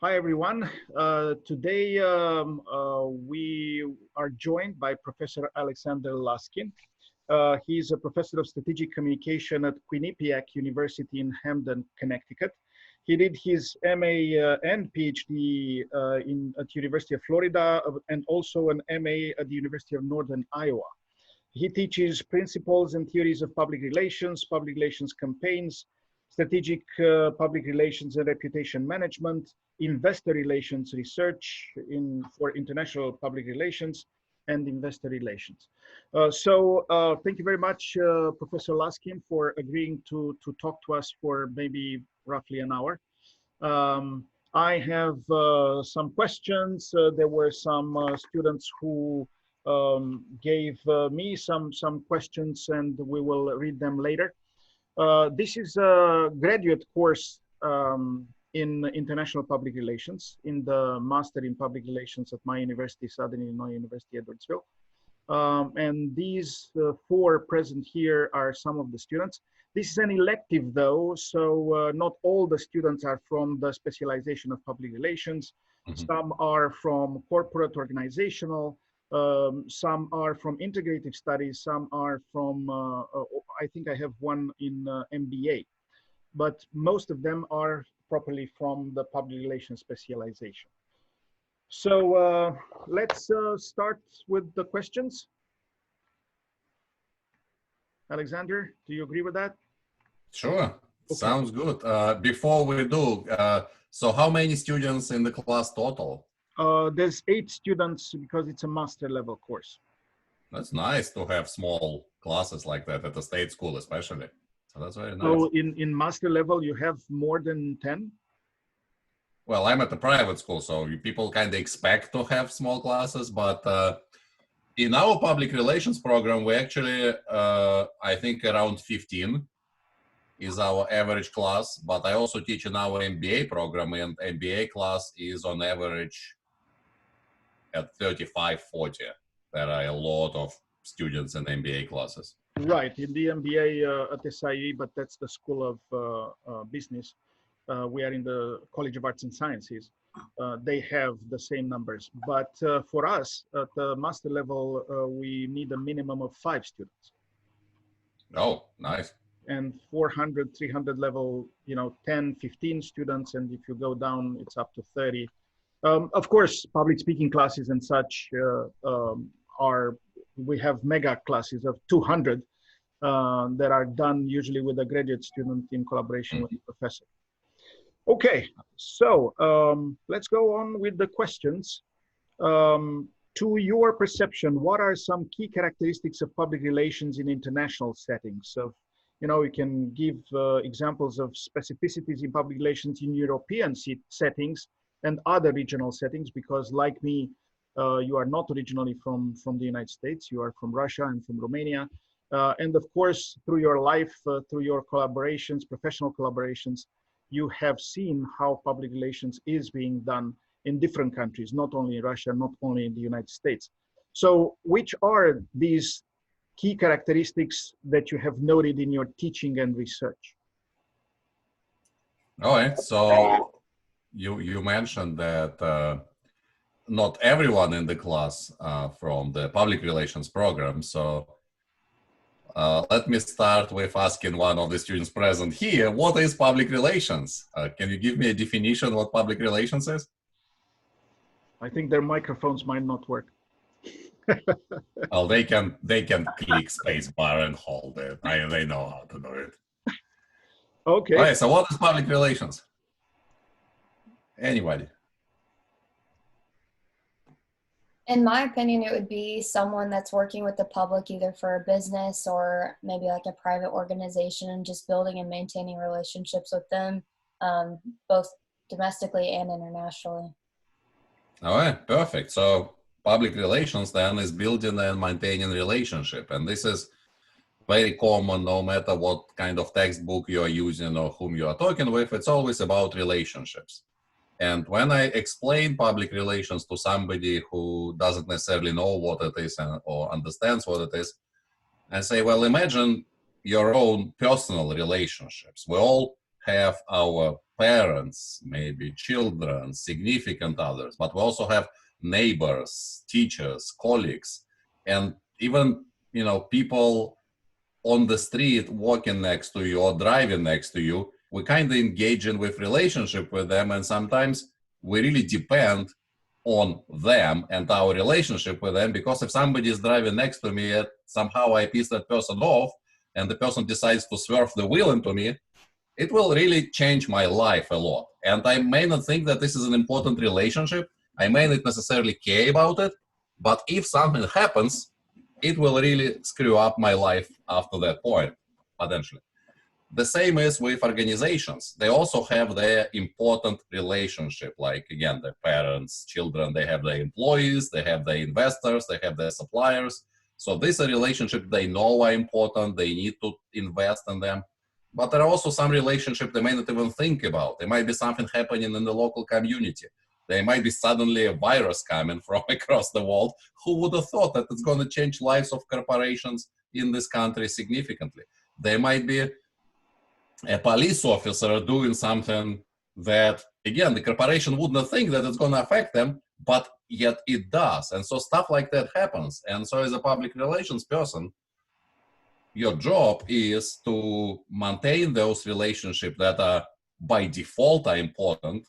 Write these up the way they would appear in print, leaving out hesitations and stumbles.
Hi, everyone. Today we are joined by Professor Alexander Laskin. He's a professor of strategic communication at Quinnipiac University in Hamden, Connecticut. He did his MA and PhD at University of Florida and also an MA at the University of Northern Iowa. He teaches principles and theories of public relations campaigns, strategic public relations and reputation management, investor relations research for international public relations, and investor relations. Thank you very much, Professor Laskin, for agreeing to talk to us for maybe roughly an hour. I have some questions. There were some students who gave me some questions, and we will read them later. This is a graduate course in international public relations, in the Master in Public Relations at my university, Southern Illinois University, Edwardsville. And these four present here are some of the students. This is an elective though, so not all the students are from the specialization of public relations. Mm-hmm. Some are from corporate organizational, some are from integrative studies, some are from, I think I have one in MBA, but most of them are properly from the public relations specialization. So let's start with the questions. Alexander, do you agree with that? Sure, okay. Sounds good. Before we do, so how many students in the class total? There's 8 students because it's a master level course. That's nice to have small classes like that at a state school, especially. So that's very nice. So in master level, you have more than 10? Well, I'm at a private school, so people kind of expect to have small classes, but in our public relations program, we actually, I think around 15 is our average class, but I also teach in our MBA program, and MBA class is on average at 35, 40. There are a lot of students in MBA classes. Right, in the MBA at SIE, but that's the School of Business. We are in the College of Arts and Sciences. They have the same numbers, but for us at the master level, we need a minimum of 5 students. Oh, nice. And 400, 300 level, 10, 15 students. And if you go down, it's up to 30. Of course, public speaking classes and such we have mega classes of 200 that are done usually with a graduate student in collaboration with the professor. Okay, so let's go on with the questions. To your perception, what are some key characteristics of public relations in international settings? So, you can give examples of specificities in public relations in European settings and other regional settings, because like me, you are not originally from the United States, you are from Russia and from Romania. And of course, through your life, through your collaborations, professional collaborations, you have seen how public relations is being done in different countries, not only in Russia, not only in the United States. So which are these key characteristics that you have noted in your teaching and research? All right, so you mentioned that not everyone in the class from the public relations program. So let me start with asking one of the students present here, what is public relations? Can you give me a definition what public relations is? I think their microphones might not work. Well, they can click space bar and hold it. They know how to do it. Okay. All right, so what is public relations? Anybody? In my opinion, it would be someone that's working with the public either for a business or maybe like a private organization, and just building and maintaining relationships with them, both domestically and internationally. All right, perfect. So public relations then is building and maintaining relationship. And this is very common no matter what kind of textbook you are using or whom you are talking with. It's always about relationships. And when I explain public relations to somebody who doesn't necessarily know what it is or understands what it is, I say, well, imagine your own personal relationships. We all have our parents, maybe children, significant others, but we also have neighbors, teachers, colleagues, and even, you know, people on the street walking next to you or driving next to you. We kind of engage in with relationship with them, and sometimes we really depend on them and our relationship with them, because if somebody is driving next to me and somehow I piss that person off and the person decides to swerve the wheel into me, it will really change my life a lot. And I may not think that this is an important relationship, I may not necessarily care about it, but if something happens, it will really screw up my life after that point, potentially. The same is with organizations. They also have their important relationship, like, again, their parents, children, they have their employees, they have their investors, they have their suppliers. So this is a relationship they know are important, they need to invest in them. But there are also some relationships they may not even think about. There might be something happening in the local community. There might be suddenly a virus coming from across the world. Who would have thought that it's going to change lives of corporations in this country significantly? There might be a police officer doing something that, again, the corporation would not think that it's going to affect them, but yet it does. And so stuff like that happens. And so as a public relations person, your job is to maintain those relationships that are by default are important,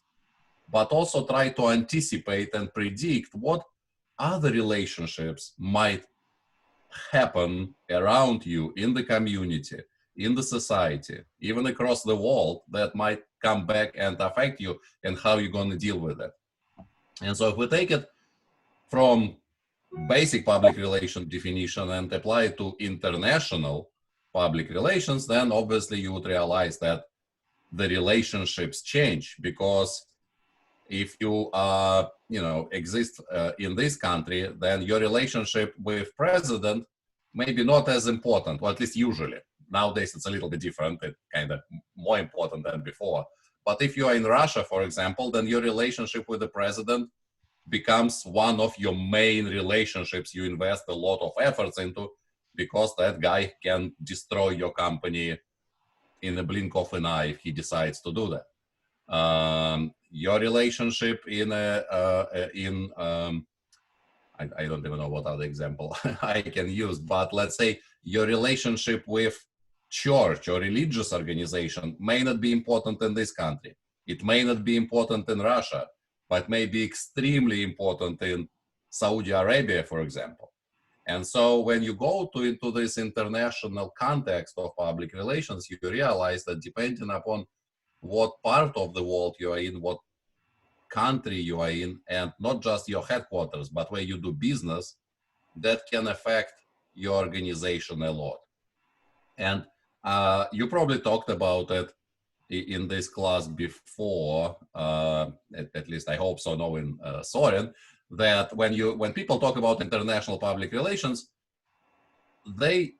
but also try to anticipate and predict what other relationships might happen around you in the community, in the society, even across the world, that might come back and affect you and how you're going to deal with it. And so if we take it from basic public relation definition and apply it to international public relations, then obviously you would realize that the relationships change, because if you exist in this country, then your relationship with president may be not as important, or at least usually. Nowadays it's a little bit different, it's kind of more important than before. But if you are in Russia, for example, then your relationship with the president becomes one of your main relationships you invest a lot of efforts into, because that guy can destroy your company in a blink of an eye if he decides to do that. Your relationship I don't even know what other example I can use, but let's say your relationship with church or religious organization may not be important in this country. It may not be important in Russia, but may be extremely important in Saudi Arabia, for example. And so when you go into this international context of public relations, you realize that depending upon what part of the world you are in, what country you are in, and not just your headquarters, but where you do business, that can affect your organization a lot. And you probably talked about it in this class before, at least I hope so, knowing Soren, that when people talk about international public relations, they,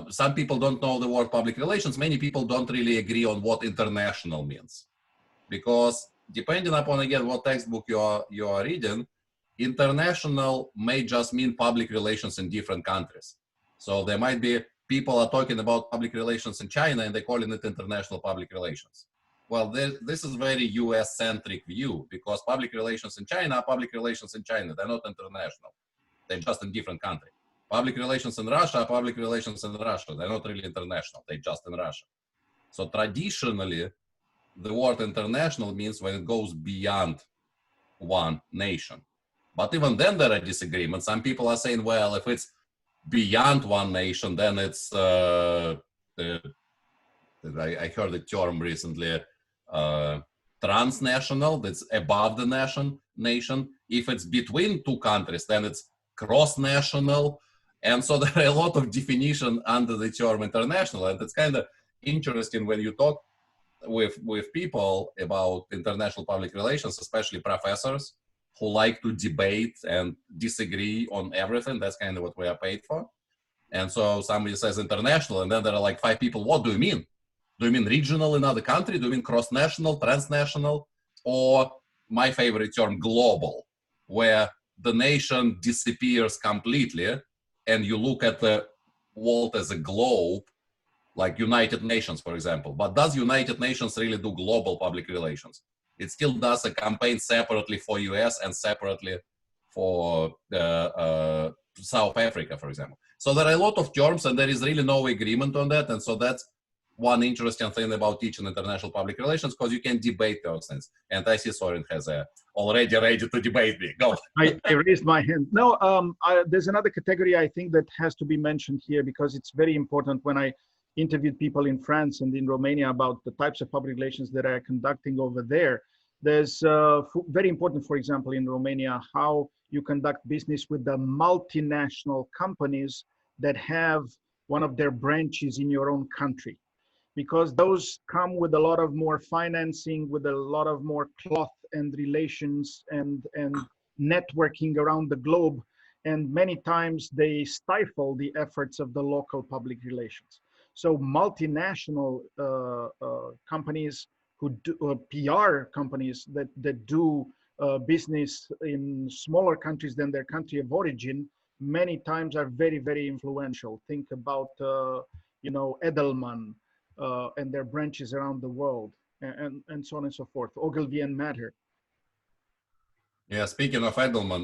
some people don't know the word public relations. Many people don't really agree on what international means, because depending upon, again, what textbook you are reading, international may just mean public relations in different countries. So there might be people are talking about public relations in China and they're calling it international public relations. Well, this is very US-centric view, because public relations in China are public relations in China. They're not international. They're just in different countries. Public relations in Russia are public relations in Russia. They're not really international. They're just in Russia. So traditionally, the word international means when it goes beyond one nation. But even then there are disagreements. Some people are saying, well, if it's beyond one nation, then it's, I heard the term recently, transnational, that's above the nation. If it's between two countries, then it's cross-national. And so there are a lot of definition under the term international. And it's kind of interesting when you talk with people about international public relations, especially professors who like to debate and disagree on everything. That's kind of what we are paid for. And so somebody says international, and then there are like 5 people. What do you mean? Do you mean regional in other country? Do you mean cross-national, transnational? Or my favorite term, global, where the nation disappears completely and you look at the world as a globe, like United Nations, for example. But does United Nations really do global public relations? It still does a campaign separately for US and separately for South Africa, for example. So there are a lot of terms and there is really no agreement on that. And so that's one interesting thing about teaching international public relations, because you can debate those things. And I see Soren has already ready to debate me. Go. I raised my hand. No, there's another category I think that has to be mentioned here, because it's very important. When I interviewed people in France and in Romania about the types of public relations that are conducting over there, there's very important, for example, in Romania, how you conduct business with the multinational companies that have one of their branches in your own country, because those come with a lot of more financing, with a lot of more cloth and relations and networking around the globe. And many times they stifle the efforts of the local public relations. So multinational companies who do, PR companies that do business in smaller countries than their country of origin, many times are very, very influential. Think about, Edelman, and their branches around the world, and so on and so forth. Ogilvy and Matter. Yeah, speaking of Edelman,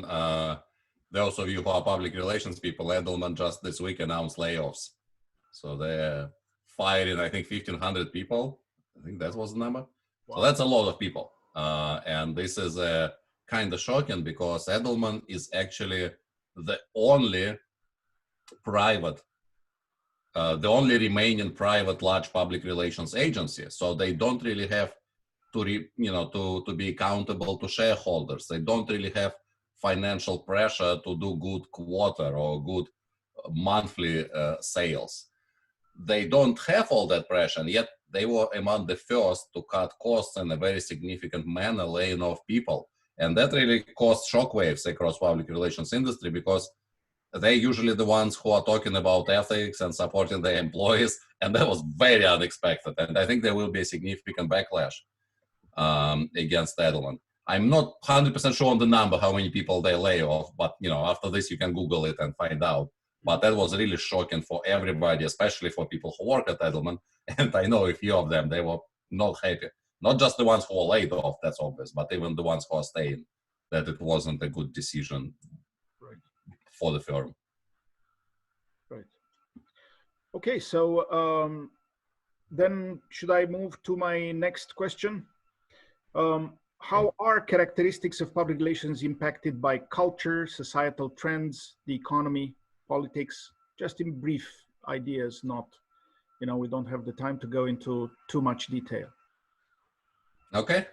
those of you who are public relations people, Edelman just this week announced layoffs. So they're firing, I think, 1,500 people. I think that was the number. Wow. So that's a lot of people. And this is kind of shocking, because Edelman is actually the only private the only remaining private large public relations agency. So they don't really have to be accountable to shareholders. They don't really have financial pressure to do good quarter or good monthly sales. They don't have all that pressure, and yet they were among the first to cut costs in a very significant manner, laying off people. And that really caused shockwaves across public relations industry, because they're usually the ones who are talking about ethics and supporting their employees, and that was very unexpected. And I think there will be a significant backlash against Edelman. I'm not 100% sure on the number, how many people they lay off, but after this you can Google it and find out. But that was really shocking for everybody, especially for people who work at Edelman. And I know a few of them, they were not happy. Not just the ones who were laid off, that's obvious, but even the ones who are staying, that it wasn't a good decision for the firm. Right. Okay, so then should I move to my next question? How are characteristics of public relations impacted by culture, societal trends, the economy, politics? Just in brief ideas, not, we don't have the time to go into too much detail. Okay.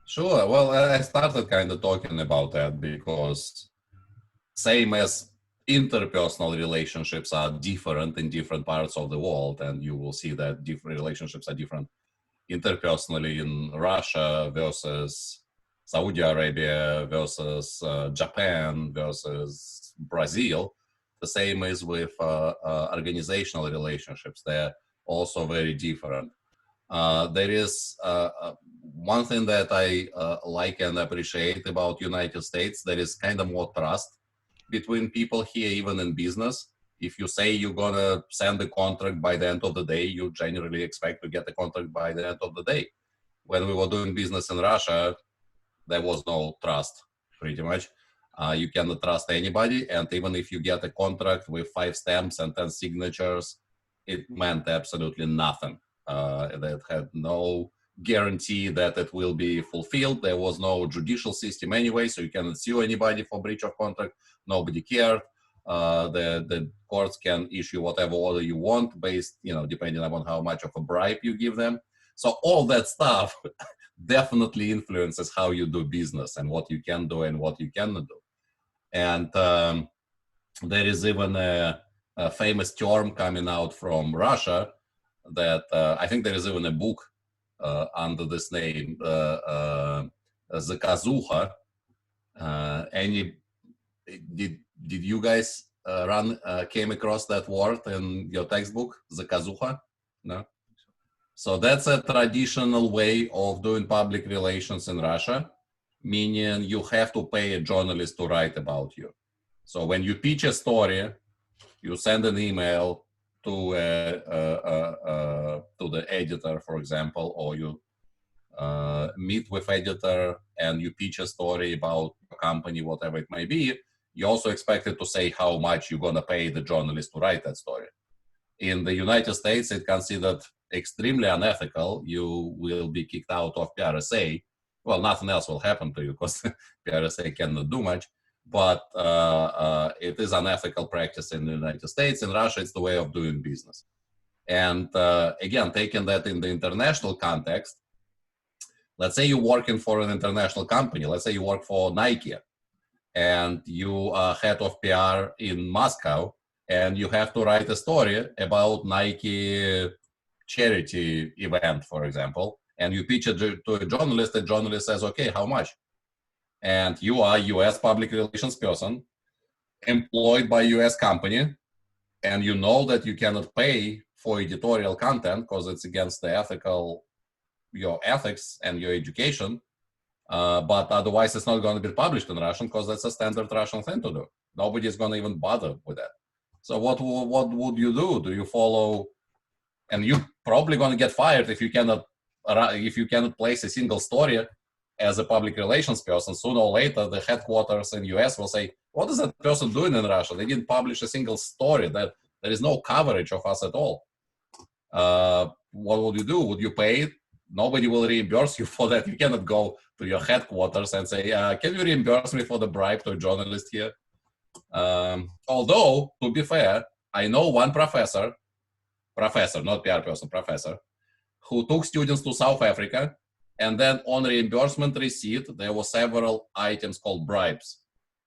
Sure. Well, I started kind of talking about that, because same as interpersonal relationships are different in different parts of the world, and you will see that different relationships are different interpersonally in Russia versus Saudi Arabia versus Japan versus Brazil. The same is with organizational relationships. They're also very different. There is one thing that I like and appreciate about United States. There is kind of more trust between people here, even in business. If you say you're gonna send the contract by the end of the day, you generally expect to get the contract by the end of the day. When we were doing business in Russia, there was no trust, pretty much. You cannot trust anybody, and even if you get a contract with 5 stamps and 10 signatures, it meant absolutely nothing. That had no guarantee that it will be fulfilled. There was no judicial system anyway, so you cannot sue anybody for breach of contract. Nobody cared. The courts can issue whatever order you want based, depending upon how much of a bribe you give them. So all that stuff definitely influences how you do business and what you can do and what you cannot do. And there is even a famous term coming out from Russia that I think there is even a book under this name, Zakazuha. Did you guys came across that word in your textbook, Zakazuha? No? So that's a traditional way of doing public relations in Russia, meaning you have to pay a journalist to write about you. So when you pitch a story, you send an email to the editor, for example, or you meet with editor and you pitch a story about a company, whatever it may be, you also expected to say how much you're gonna pay the journalist to write that story. In the United States, it's considered extremely unethical. You will be kicked out of PRSA. Well, nothing else will happen to you because PRSA cannot do much, but it is unethical practice in the United States. In Russia, it's the way of doing business. And again, taking that in the international context, let's say you're working for an international company. Let's say you work for Nike and you are head of PR in Moscow, and you have to write a story about Nike charity event, for example, and you pitch it to a journalist, the journalist says, okay, how much? And you are a US public relations person employed by US company, and you know that you cannot pay for editorial content because it's against the your ethics and your education, but otherwise it's not going to be published in Russian because that's a standard Russian thing to do. Nobody is going to even bother with that. So what would you do? Do you follow? And you're probably going to get fired if you cannot place a single story as a public relations person. Sooner or later, the headquarters in US will say, "What is that person doing in Russia? They didn't publish a single story. That there is no coverage of us at all." What would you do? Would you pay it? Nobody will reimburse you for that. You cannot go to your headquarters and say, "Can you reimburse me for the bribe to a journalist here?" Although, to be fair, I know one professor, not PR person, professor, who took students to South Africa, and then on reimbursement receipt, there were several items called bribes,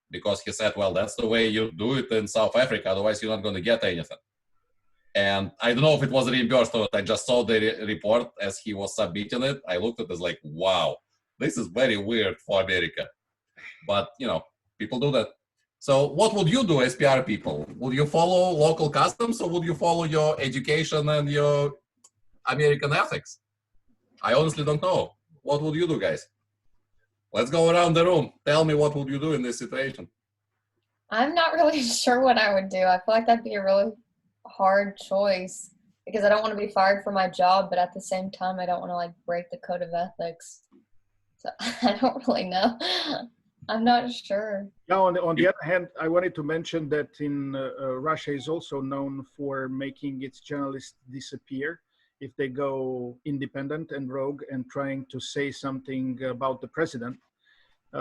because he said, well, that's the way you do it in South Africa, otherwise you're not going to get anything. And I don't know if it was reimbursed or not. I just saw the report as he was submitting it. I looked at it as like, wow, this is very weird for America. But, people do that. So what would you do as PR people? Would you follow local customs, or would you follow your education and your American ethics? I honestly don't know. What would you do, guys? Let's go around the room. Tell me, what would you do in this situation? I'm not really sure what I would do. I feel like that'd be a really hard choice because I don't want to be fired from my job, but at the same time, I don't want to break the code of ethics. So I don't really know. I'm not sure. Now, on the other hand, I wanted to mention that in Russia is also known for making its journalists disappear if they go independent and rogue and trying to say something about the president. The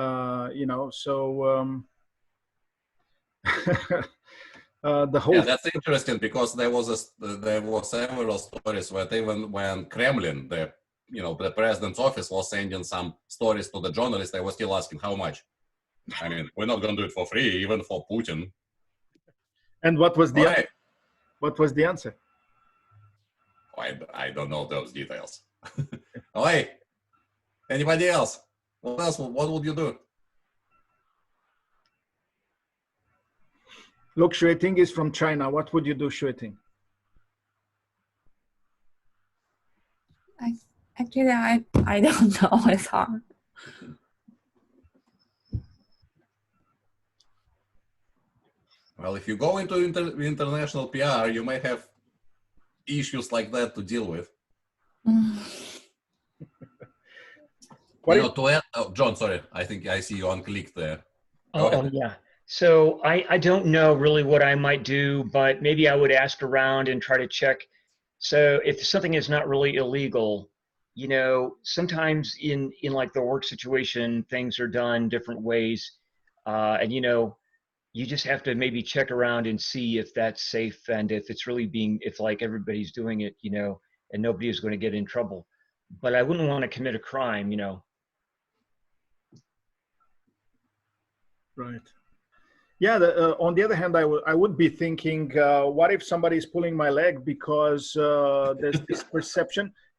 whole. Yeah, that's interesting because there were several stories where even when Kremlin, the president's office was sending some stories to the journalists, they were still asking how much. I mean, we're not going to do it for free, even for Putin. And what was the answer? I don't know those details. Oh, hey, anybody else? What else? What would you do? Look, Xueting is from China. What would you do, Xueting? Actually, I don't know. It's hard. Well, if you go into international PR, you may have issues like that to deal with. John, sorry, I think I see you unclicked there. Oh, yeah. So I don't know really what I might do, but maybe I would ask around and try to check. So if something is not really illegal, sometimes in the work situation, things are done different ways. And you just have to maybe check around and see if that's safe and if it's really if everybody's doing it, and nobody is going to get in trouble. But I wouldn't want to commit a crime, Right. Yeah. On the other hand, I would be thinking, what if somebody is pulling my leg because there's this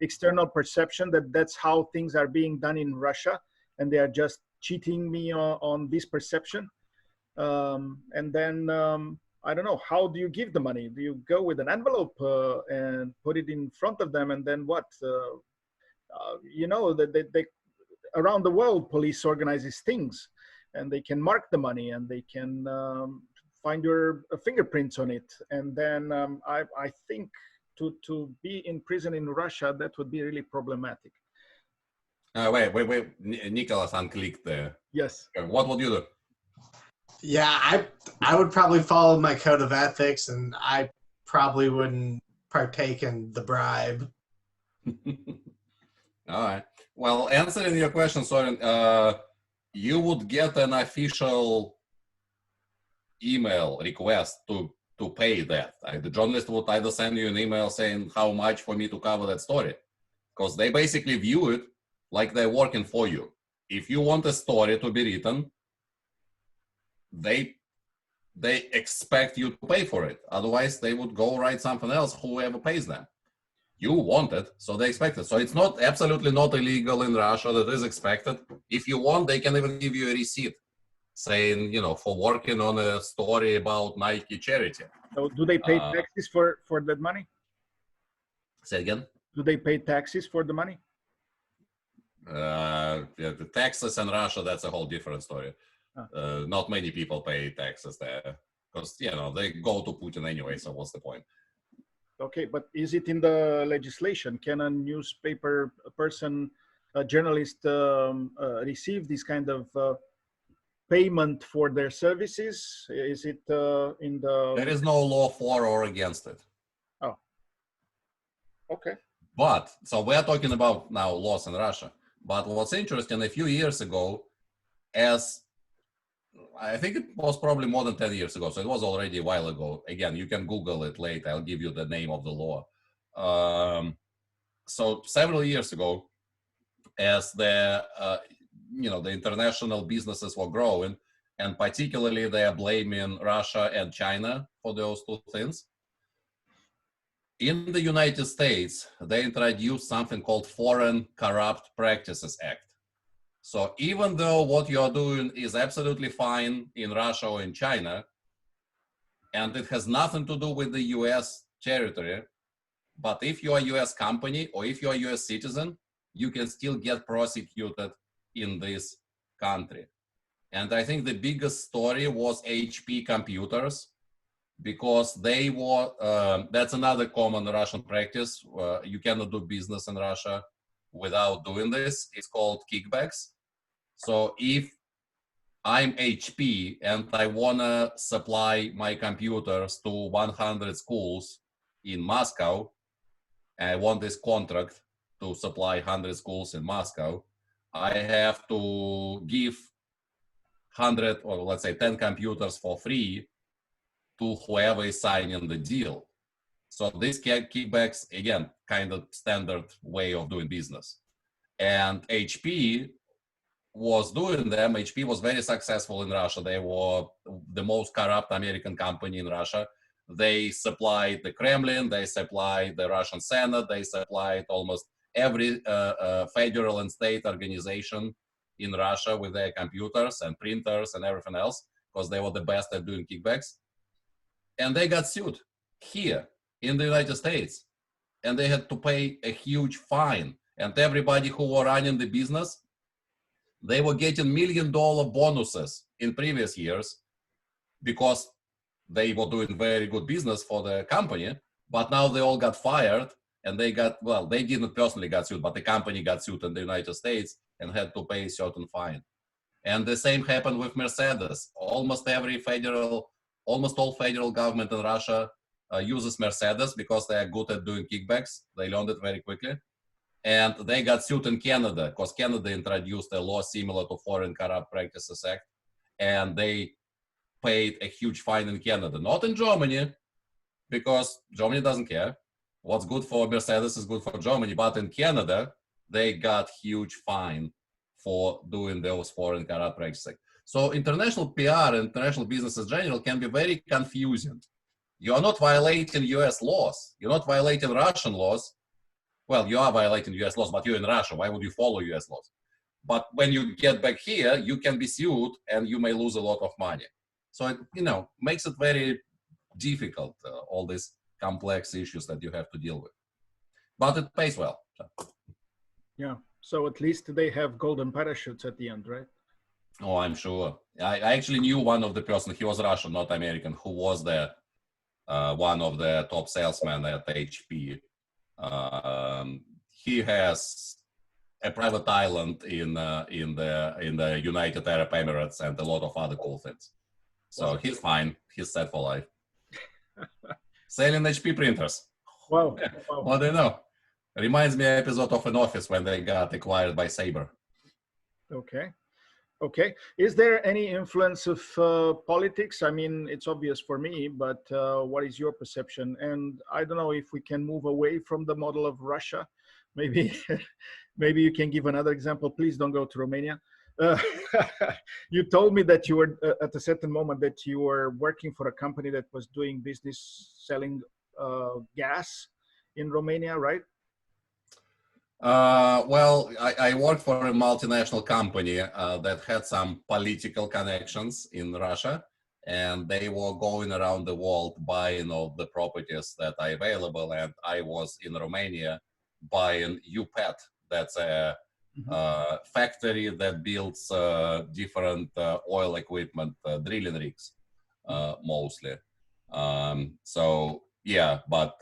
external perception that that's how things are being done in Russia, and they are just cheating me on this perception. And then I don't know, how do you give the money? Do you go with an envelope and put it in front of them, and then what? They around the world, police organizes things, and they can mark the money, and they can find your fingerprints on it. And then I think to be in prison in Russia, that would be really problematic. Wait. Nicholas unclicked there. Yes. What would you do? Yeah, I would probably follow my code of ethics, and I probably wouldn't partake in the bribe. All right. Well, answering your question, Soren, you would get an official email request to pay that. The journalist would either send you an email saying how much for me to cover that story, because they basically view it like they're working for you. If you want a story to be written, they expect you to pay for it. Otherwise, they would go write something else, whoever pays them. You want it, so they expect it. So it's not absolutely not illegal in Russia. That is expected. If you want, they can even give you a receipt saying, for working on a story about Nike charity. So do they pay taxes for that money? Say again? Do they pay taxes for the money? Yeah, the taxes in Russia, that's a whole different story. Not many people pay taxes there because, they go to Putin anyway, so what's the point? Okay, but is it in the legislation? Can a newspaper person, a journalist receive this kind of payment for their services? Is it in the... There is no law for or against it. Oh, okay. But, so we're talking about now laws in Russia. But what's interesting, a few years ago, I think it was probably more than 10 years ago, so it was already a while ago. Again, you can Google it later. I'll give you the name of the law. So several years ago, as the international businesses were growing, and particularly they are blaming Russia and China for those two things. In the United States, they introduced something called Foreign Corrupt Practices Act. So even though what you're doing is absolutely fine in Russia or in China, and it has nothing to do with the US territory, but if you're a US company or if you're a US citizen, you can still get prosecuted in this country. And I think the biggest story was HP computers, because they were, that's another common Russian practice. You cannot do business in Russia without doing this. It's called kickbacks. So if I'm HP and I wanna supply my computers to 100 schools in Moscow, and I want this contract to supply 100 schools in Moscow, I have to give 100 or let's say 10 computers for free to whoever is signing the deal. So these kickbacks, again, kind of standard way of doing business. And HP was doing them. HP was very successful in Russia. They were the most corrupt American company in Russia. They supplied the Kremlin, they supplied the Russian Senate, they supplied almost every federal and state organization in Russia with their computers and printers and everything else, because they were the best at doing kickbacks. And they got sued here in the United States, and they had to pay a huge fine. And everybody who were running the business, they were getting $1 million bonuses in previous years because they were doing very good business for the company, but now they all got fired and they got, well, they didn't personally get sued, but the company got sued in the United States and had to pay a certain fine. And the same happened with Mercedes. Almost all federal government in Russia uses Mercedes because they are good at doing kickbacks. They learned it very quickly. And they got sued in Canada because Canada introduced a law similar to Foreign Corrupt Practices Act. And they paid a huge fine in Canada, not in Germany, because Germany doesn't care. What's good for Mercedes is good for Germany. But in Canada, they got huge fine for doing those Foreign Corrupt Practices. So international PR, international business in general can be very confusing. You are not violating US laws. You're not violating Russian laws. Well, you are violating US laws, but you're in Russia. Why would you follow US laws? But when you get back here, you can be sued and you may lose a lot of money. So it, makes it very difficult, all these complex issues that you have to deal with. But it pays well. So. Yeah. So at least they have golden parachutes at the end, right? Oh, I'm sure. I actually knew one of the person. He was Russian, not American, who was the one of the top salesmen at HP. He has a private island in the United Arab Emirates and a lot of other cool things. So he's fine. He's set for life. Selling HP printers. Wow. Wow. What do you know? Reminds me of an episode of An Office when they got acquired by Sabre. Okay. Okay. Is there any influence of politics? I mean, it's obvious for me, but what is your perception? And I don't know if we can move away from the model of Russia. Maybe, maybe you can give another example. Please don't go to Romania. You told me that you were at a certain moment that you were working for a company that was doing business selling gas in Romania, right? Well, I worked for a multinational company that had some political connections in Russia, and they were going around the world buying all the properties that are available. And I was in Romania buying UPET. That's a factory that builds different oil equipment, drilling rigs, mostly. So yeah, but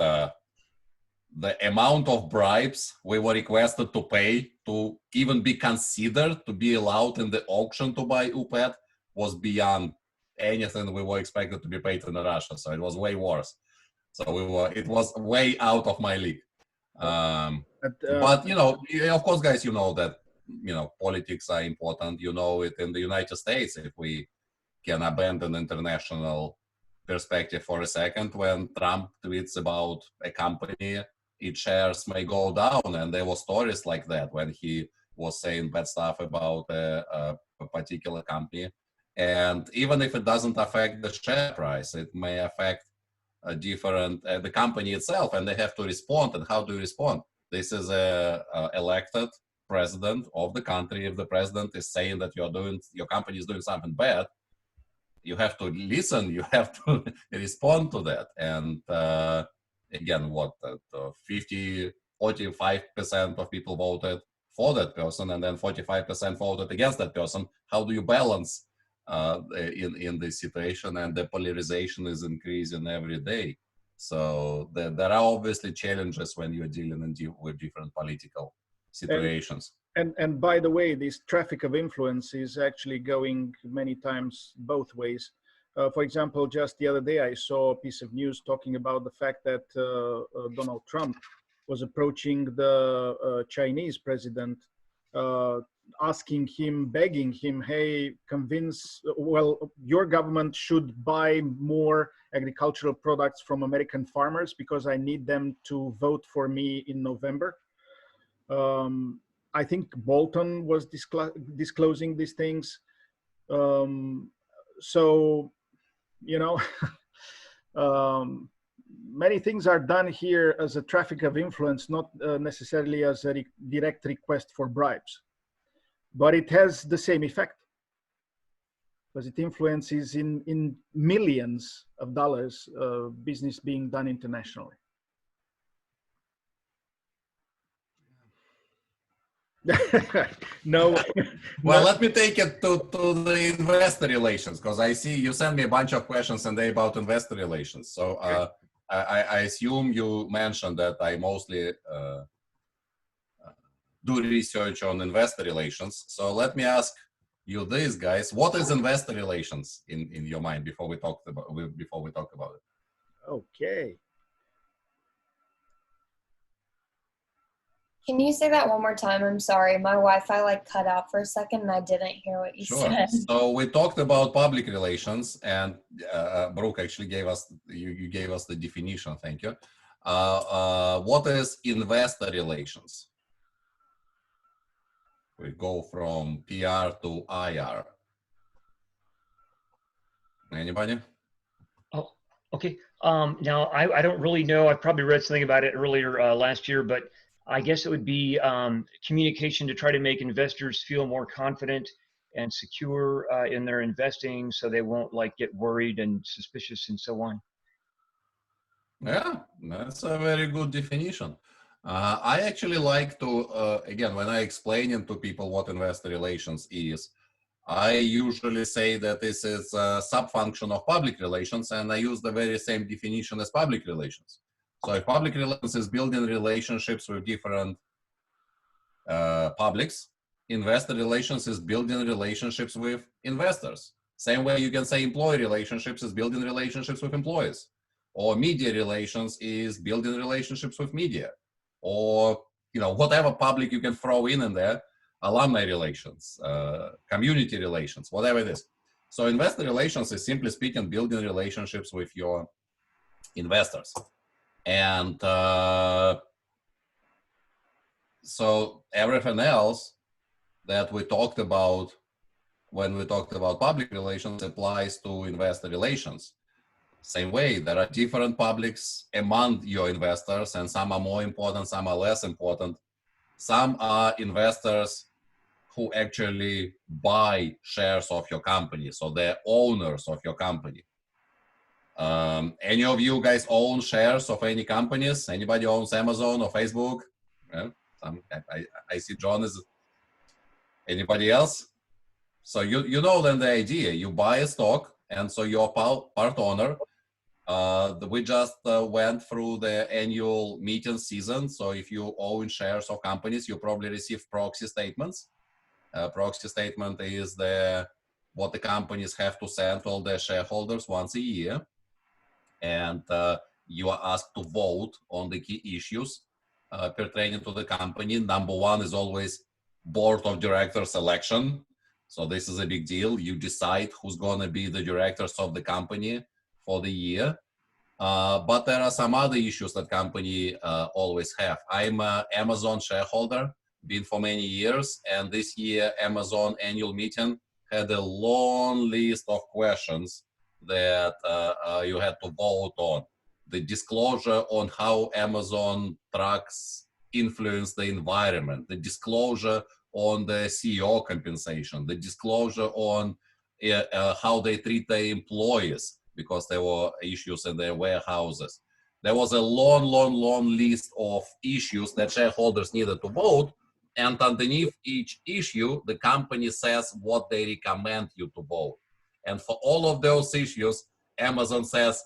the amount of bribes we were requested to pay to even be considered to be allowed in the auction to buy UPET was beyond anything we were expected to be paid in Russia. So it was way worse. So it was way out of my league. But you know, of course, guys, you know that politics are important. You know it in the United States. If we can abandon international perspective for a second, when Trump tweets about a company, its shares may go down, and there were stories like that when he was saying bad stuff about a particular company. And even if it doesn't affect the share price, it may affect a different the company itself, and they have to respond. And how do you respond? This is a elected president of the country. If the president is saying that your company is doing something bad, you have to listen, you have to respond to that. And again, 45% of people voted for that person, and then 45% voted against that person. How do you balance in this situation? And the polarization is increasing every day. So there are obviously challenges when you're dealing with different political situations. And by the way, this traffic of influence is actually going many times both ways. For example, just the other day, I saw a piece of news talking about the fact that Donald Trump was approaching the Chinese president, asking him, begging him, hey, your government should buy more agricultural products from American farmers because I need them to vote for me in November. I think Bolton was disclosing these things. So, many things are done here as a traffic of influence, not necessarily as a direct request for bribes. But it has the same effect because it influences in millions of dollars business being done internationally. No. Well, let me take it to the investor relations, because I see you sent me a bunch of questions and they about investor relations. So I assume you mentioned that I mostly do research on investor relations. So let me ask you this, guys. What is investor relations in your mind before we talk about it? Okay. Can you say that one more time? I'm sorry. My Wi-Fi cut out for a second and I didn't hear what you said. So we talked about public relations, and Brooke actually gave us, you gave us the definition. Thank you. What is investor relations? We go from PR to IR. Anybody? Oh, okay. Now I don't really know. I probably read something about it earlier last year, but I guess it would be communication to try to make investors feel more confident and secure in their investing, so they won't get worried and suspicious and so on. Yeah, that's a very good definition. I actually like to, again, when I explain to people what investor relations is, I usually say that this is a sub-function of public relations, and I use the very same definition as public relations. So if public relations is building relationships with different publics, investor relations is building relationships with investors. Same way you can say employee relationships is building relationships with employees, or media relations is building relationships with media, or whatever public you can throw in there, alumni relations, community relations, whatever it is. So investor relations is, simply speaking, building relationships with your investors. And so everything else that we talked about when we talked about public relations applies to investor relations. Same way, there are different publics among your investors, and some are more important, some are less important. Some are investors who actually buy shares of your company, so they're owners of your company. Any of you guys own shares of any companies? Anybody owns Amazon or Facebook? Yeah, I see John is. Anybody else? So you know then the idea. You buy a stock, and so you're part owner. We just went through the annual meeting season. So if you own shares of companies, you probably receive proxy statements. Proxy statement is what the companies have to send to all their shareholders once a year. And you are asked to vote on the key issues pertaining to the company. Number one is always board of directors election. So this is a big deal. You decide who's going to be the directors of the company for the year. But there are some other issues that company always have. I'm an Amazon shareholder, been for many years. And this year, Amazon annual meeting had a long list of questions that you had to vote on. The disclosure on how Amazon trucks influence the environment, the disclosure on the CEO compensation, the disclosure on how they treat their employees because there were issues in their warehouses. There was a long list of issues that shareholders needed to vote, and underneath each issue, the company says what they recommend you to vote. And for all of those issues, Amazon says,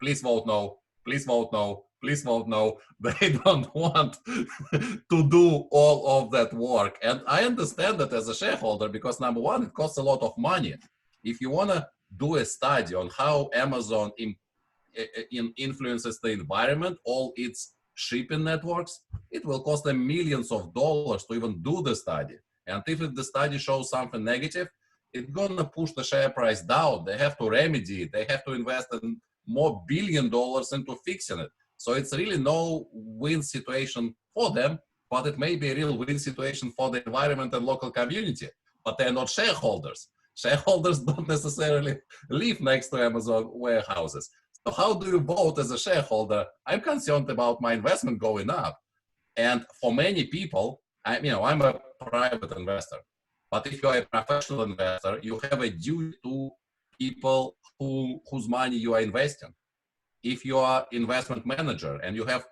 please vote no, please vote no, please vote no. They don't want to do all of that work. And I understand that as a shareholder, because number one, it costs a lot of money. If you want to do a study on how Amazon influences the environment, all its shipping networks, it will cost them millions of dollars to even do the study. And if the study shows something negative, it's going to push the share price down. They have to remedy it. They have to invest in more $1 billion into fixing it. So it's really no win situation for them, but it may be a real win situation for the environment and local community. But they're not shareholders. Shareholders don't necessarily live next to Amazon warehouses. So how do you vote as a shareholder? I'm concerned about my investment going up. And for many people, I'm a private investor. But if you're a professional investor, you have a duty to people whose money you are investing. If you are investment manager and you have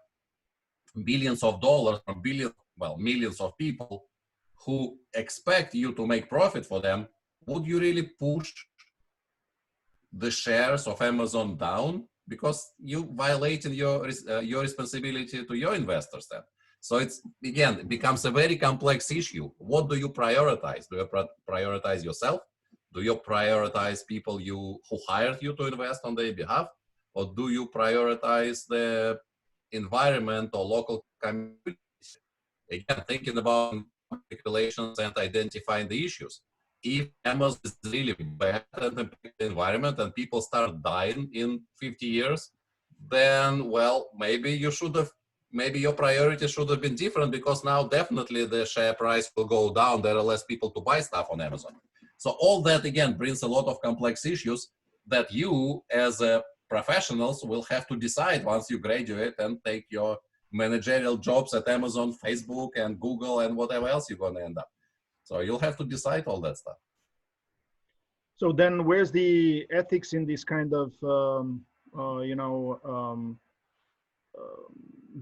billions of dollars from millions of people who expect you to make profit for them, would you really push the shares of Amazon down? Because you violating your responsibility to your investors then. So it becomes a very complex issue. What do you prioritize? Do you prioritize yourself? Do you prioritize people who hired you to invest on their behalf? Or do you prioritize the environment or local community? Again, thinking about public relations and identifying the issues. If Amazon is really bad at the environment and people start dying in 50 years, then, well, maybe your priority should have been different, because now definitely the share price will go down. There are less people to buy stuff on Amazon. So all that, again, brings a lot of complex issues that you as professionals will have to decide once you graduate and take your managerial jobs at Amazon, Facebook, and Google, and whatever else you're going to end up. So you'll have to decide all that stuff. So then where's the ethics in this kind of,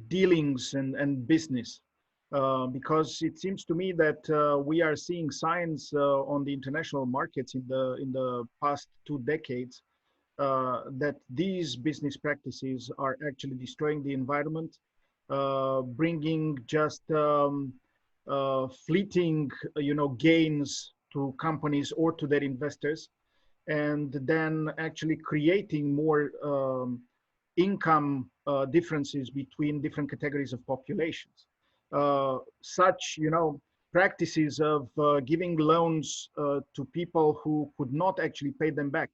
dealings and business? because it seems to me that we are seeing signs on the international markets in the past 2 decades that these business practices are actually destroying the environment, bringing just fleeting, gains to companies or to their investors, and then actually creating more income differences between different categories of populations. Such, practices of giving loans to people who could not actually pay them back,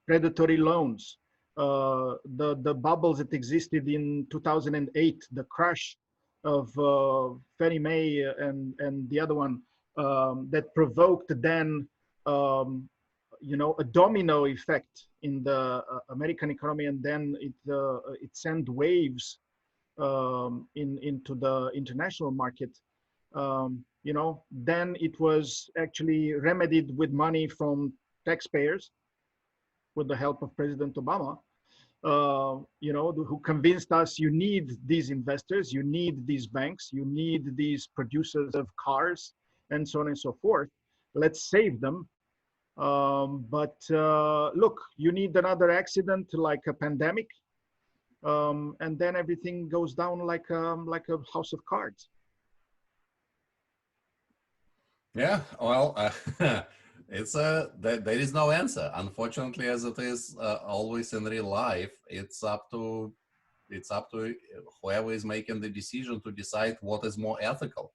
predatory loans, the bubbles that existed in 2008, the crash of Fannie Mae and the other one that provoked then a domino effect in the American economy, and then it sent waves into the international market. Then it was actually remedied with money from taxpayers, with the help of President Obama, who convinced us you need these investors, you need these banks, you need these producers of cars, and so on and so forth. Let's save them. But look, you need another accident like a pandemic, and then everything goes down like a house of cards. Yeah, well, there is no answer. Unfortunately, as it is always in real life, it's up to whoever is making the decision to decide what is more ethical.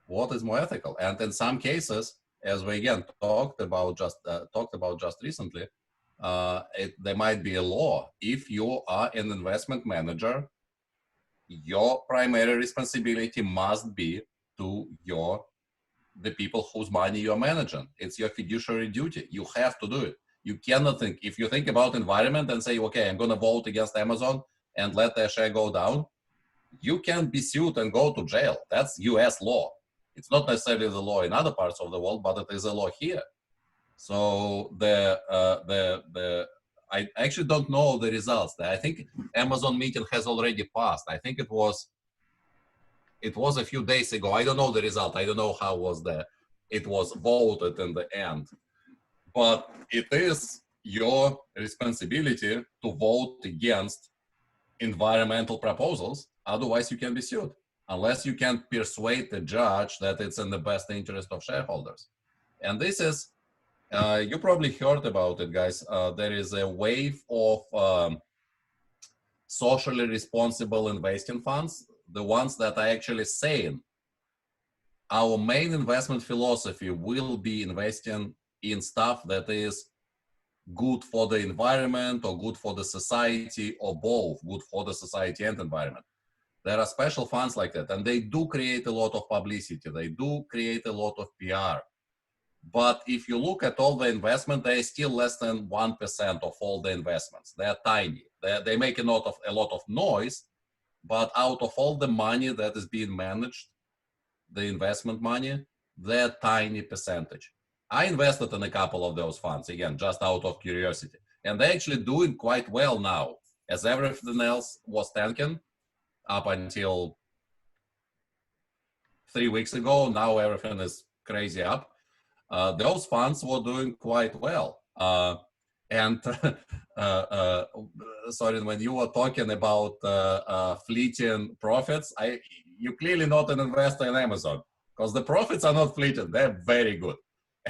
And in some cases, as we again talked about just recently, there might be a law. If you are an investment manager, your primary responsibility must be to the people whose money you're managing. It's your fiduciary duty. You have to do it. You cannot think, if you think about environment and say, okay, I'm going to vote against Amazon and let their share go down, you can be sued and go to jail. That's US law. It's not necessarily the law in other parts of the world, but it is a law here. So I actually don't know the results. I think Amazon meeting has already passed. I think it was a few days ago. I don't know the result. I don't know how it was voted in the end. But it is your responsibility to vote against environmental proposals. Otherwise, you can be sued, unless you can persuade the judge that it's in the best interest of shareholders. And this is, you probably heard about it, guys. There is a wave of socially responsible investing funds, the ones that are actually saying our main investment philosophy will be investing in stuff that is good for the environment or good for the society, or both, good for the society and environment. There are special funds like that, and they do create a lot of publicity. They do create a lot of PR. But if you look at all the investment, they are still less than 1% of all the investments. They're tiny. They make a lot of noise, but out of all the money that is being managed, the investment money, they're a tiny percentage. I invested in a couple of those funds, again, just out of curiosity. And they're actually doing quite well now, as everything else was tanking up until 3 weeks ago. Now everything is crazy up. Those funds were doing quite well. Sorry, when you were talking about fleeting profits, you're clearly not an investor in Amazon, because the profits are not fleeting. They're very good.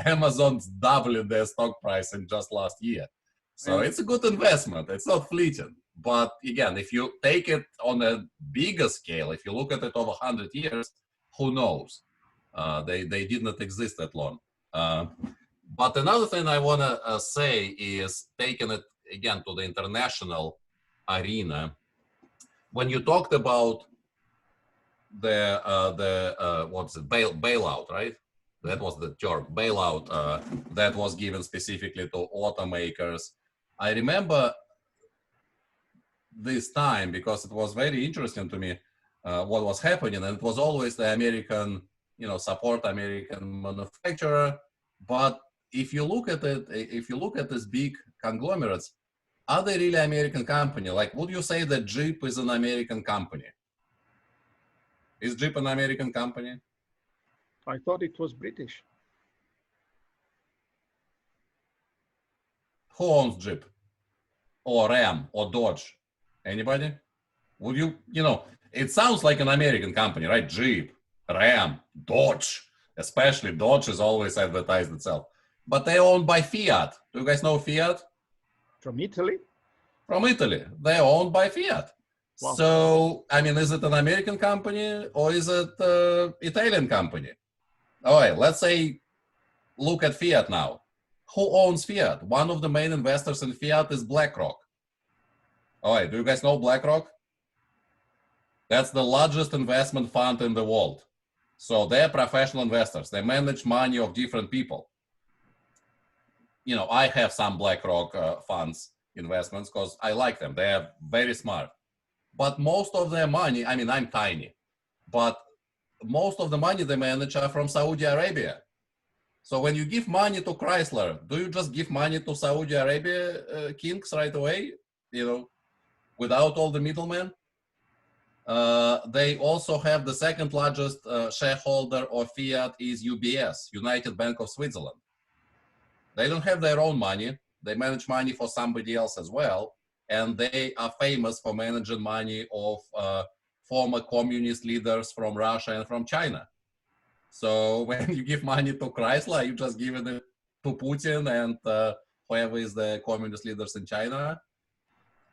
Amazon's doubling their stock price in just last year. So it's a good investment. It's not fleeting. But again, if you take it on a bigger scale, if you look at it over 100 years, who knows? They did not exist that long. But another thing I want to say is, taking it again to the international arena, when you talked about what's it, bailout, right? That was the term, bailout, that was given specifically to automakers. I remember this time because it was very interesting to me what was happening, and it was always the American, support American manufacturer. But if you look at it, if you look at these big conglomerates, are they really American company? Like, would you say that Jeep is an American company? Is Jeep an American company? I thought it was British. Who owns Jeep? Or Ram or Dodge? Anybody? Would you know, it sounds like an American company, right? Jeep, Ram, Dodge, especially Dodge is always advertised itself. But they're owned by Fiat. Do you guys know Fiat? From Italy? From Italy. They're owned by Fiat. Wow. So, I mean, is it an American company or is it an Italian company? All right, let's say, look at Fiat now. Who owns Fiat? One of the main investors in Fiat is BlackRock. All right, do you guys know BlackRock? That's the largest investment fund in the world. So they're professional investors. They manage money of different people. You know, I have some BlackRock funds investments because I like them. They are very smart. But most of their money, I mean, I'm tiny, but most of the money they manage are from Saudi Arabia. So when you give money to Chrysler, do you just give money to Saudi Arabia kings right away, you know, without all the middlemen? They also have the second largest shareholder of Fiat is UBS, United Bank of Switzerland. They don't have their own money. They manage money for somebody else as well. And they are famous for managing money of former communist leaders from Russia and from China. So when you give money to Chrysler, you just give it to Putin and whoever is the communist leaders in China.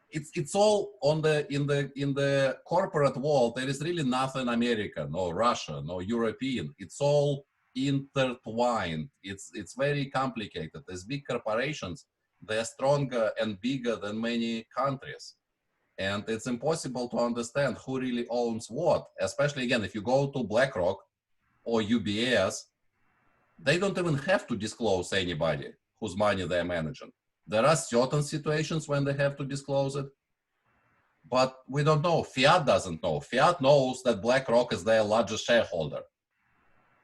It's all on in the corporate world. There is really nothing American or Russian or European. It's all intertwined. It's very complicated. These big corporations, they're stronger and bigger than many countries. And it's impossible to understand who really owns what, especially again, if you go to BlackRock or UBS, they don't even have to disclose anybody whose money they're managing. There are certain situations when they have to disclose it, but we don't know. Fiat doesn't know. Fiat knows that BlackRock is their largest shareholder,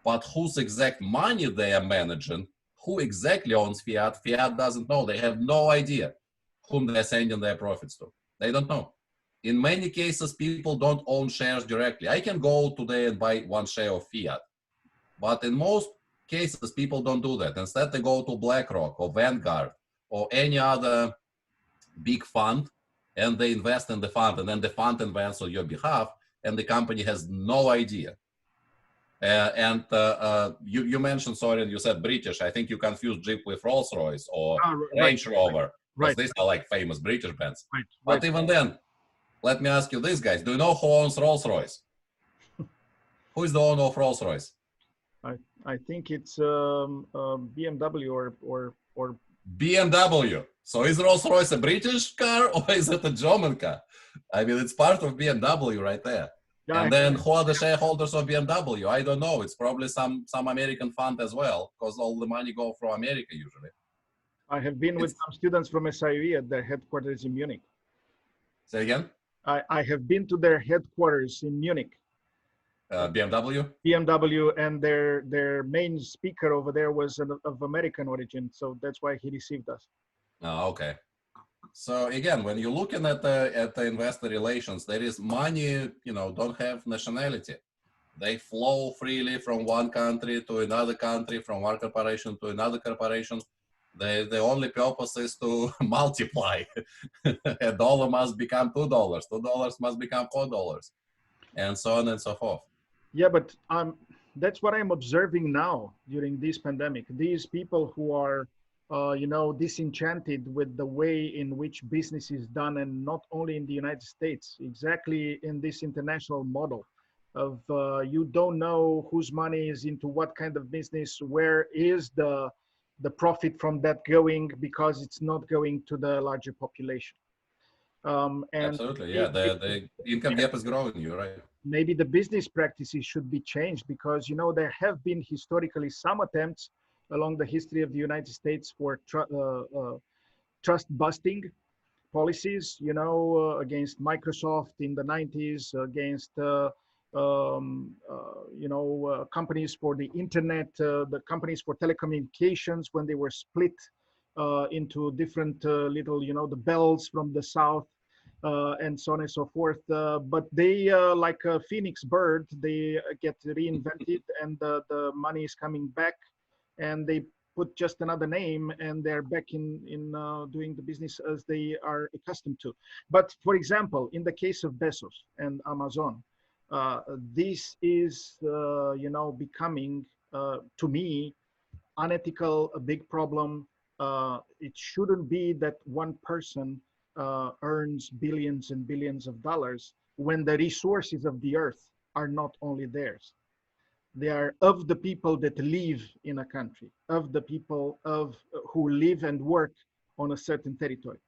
but whose exact money they are managing, who exactly owns Fiat, Fiat doesn't know. They have no idea whom they're sending their profits to. They don't know. In many cases, people don't own shares directly. I can go today and buy one share of Fiat, but in most cases, people don't do that. Instead, they go to BlackRock or Vanguard or any other big fund, and they invest in the fund, and then the fund invests on your behalf, and the company has no idea. You mentioned, sorry, you said British. I think you confused Jeep with Rolls-Royce or Range Rover, because these are like famous British brands. But even then, let me ask you this, guys. Do you know who owns Rolls-Royce? Who is the owner of Rolls-Royce? I think it's BMW or BMW. So is Rolls-Royce a British car or is it a German car? I mean, it's part of BMW right there. Yeah, and then who are the shareholders of BMW? I don't know. It's probably some American fund as well, because all the money go from America usually. I have been with some students from SIV at their headquarters in Munich. Say again? I have been to their headquarters in Munich. BMW? BMW, and their main speaker over there was of American origin, so that's why he received us. Oh, okay. So again, when you're looking at the investor relations, there is money, you know, don't have nationality. They flow freely from one country to another country, from one corporation to another corporation. The only purpose is to multiply. A dollar must become $2, $2 must become $4, and so on and so forth. Yeah, but that's what I'm observing now during this pandemic. These people who are, you know, disenchanted with the way in which business is done, and not only in the United States, exactly in this international model of you don't know whose money is into what kind of business, where is the profit from that going, because it's not going to the larger population. And absolutely, yeah, the income gap is growing, you're right. Maybe the business practices should be changed, because, you know, there have been historically some attempts along the history of the United States for trust busting policies, you know, against Microsoft in the 90s, against, you know, companies for the internet, the companies for telecommunications, when they were split into different little, you know, the bells from the South. and so on and so forth. But they, like a phoenix bird, they get reinvented, and the money is coming back, and they put just another name, and they're back in doing the business as they are accustomed to. But for example, in the case of Bezos and Amazon, this is, becoming, to me, unethical, a big problem. It shouldn't be that one person earns billions and billions of dollars when the resources of the earth are not only theirs. They are of the people that live in a country, of the people of who live and work on a certain territory.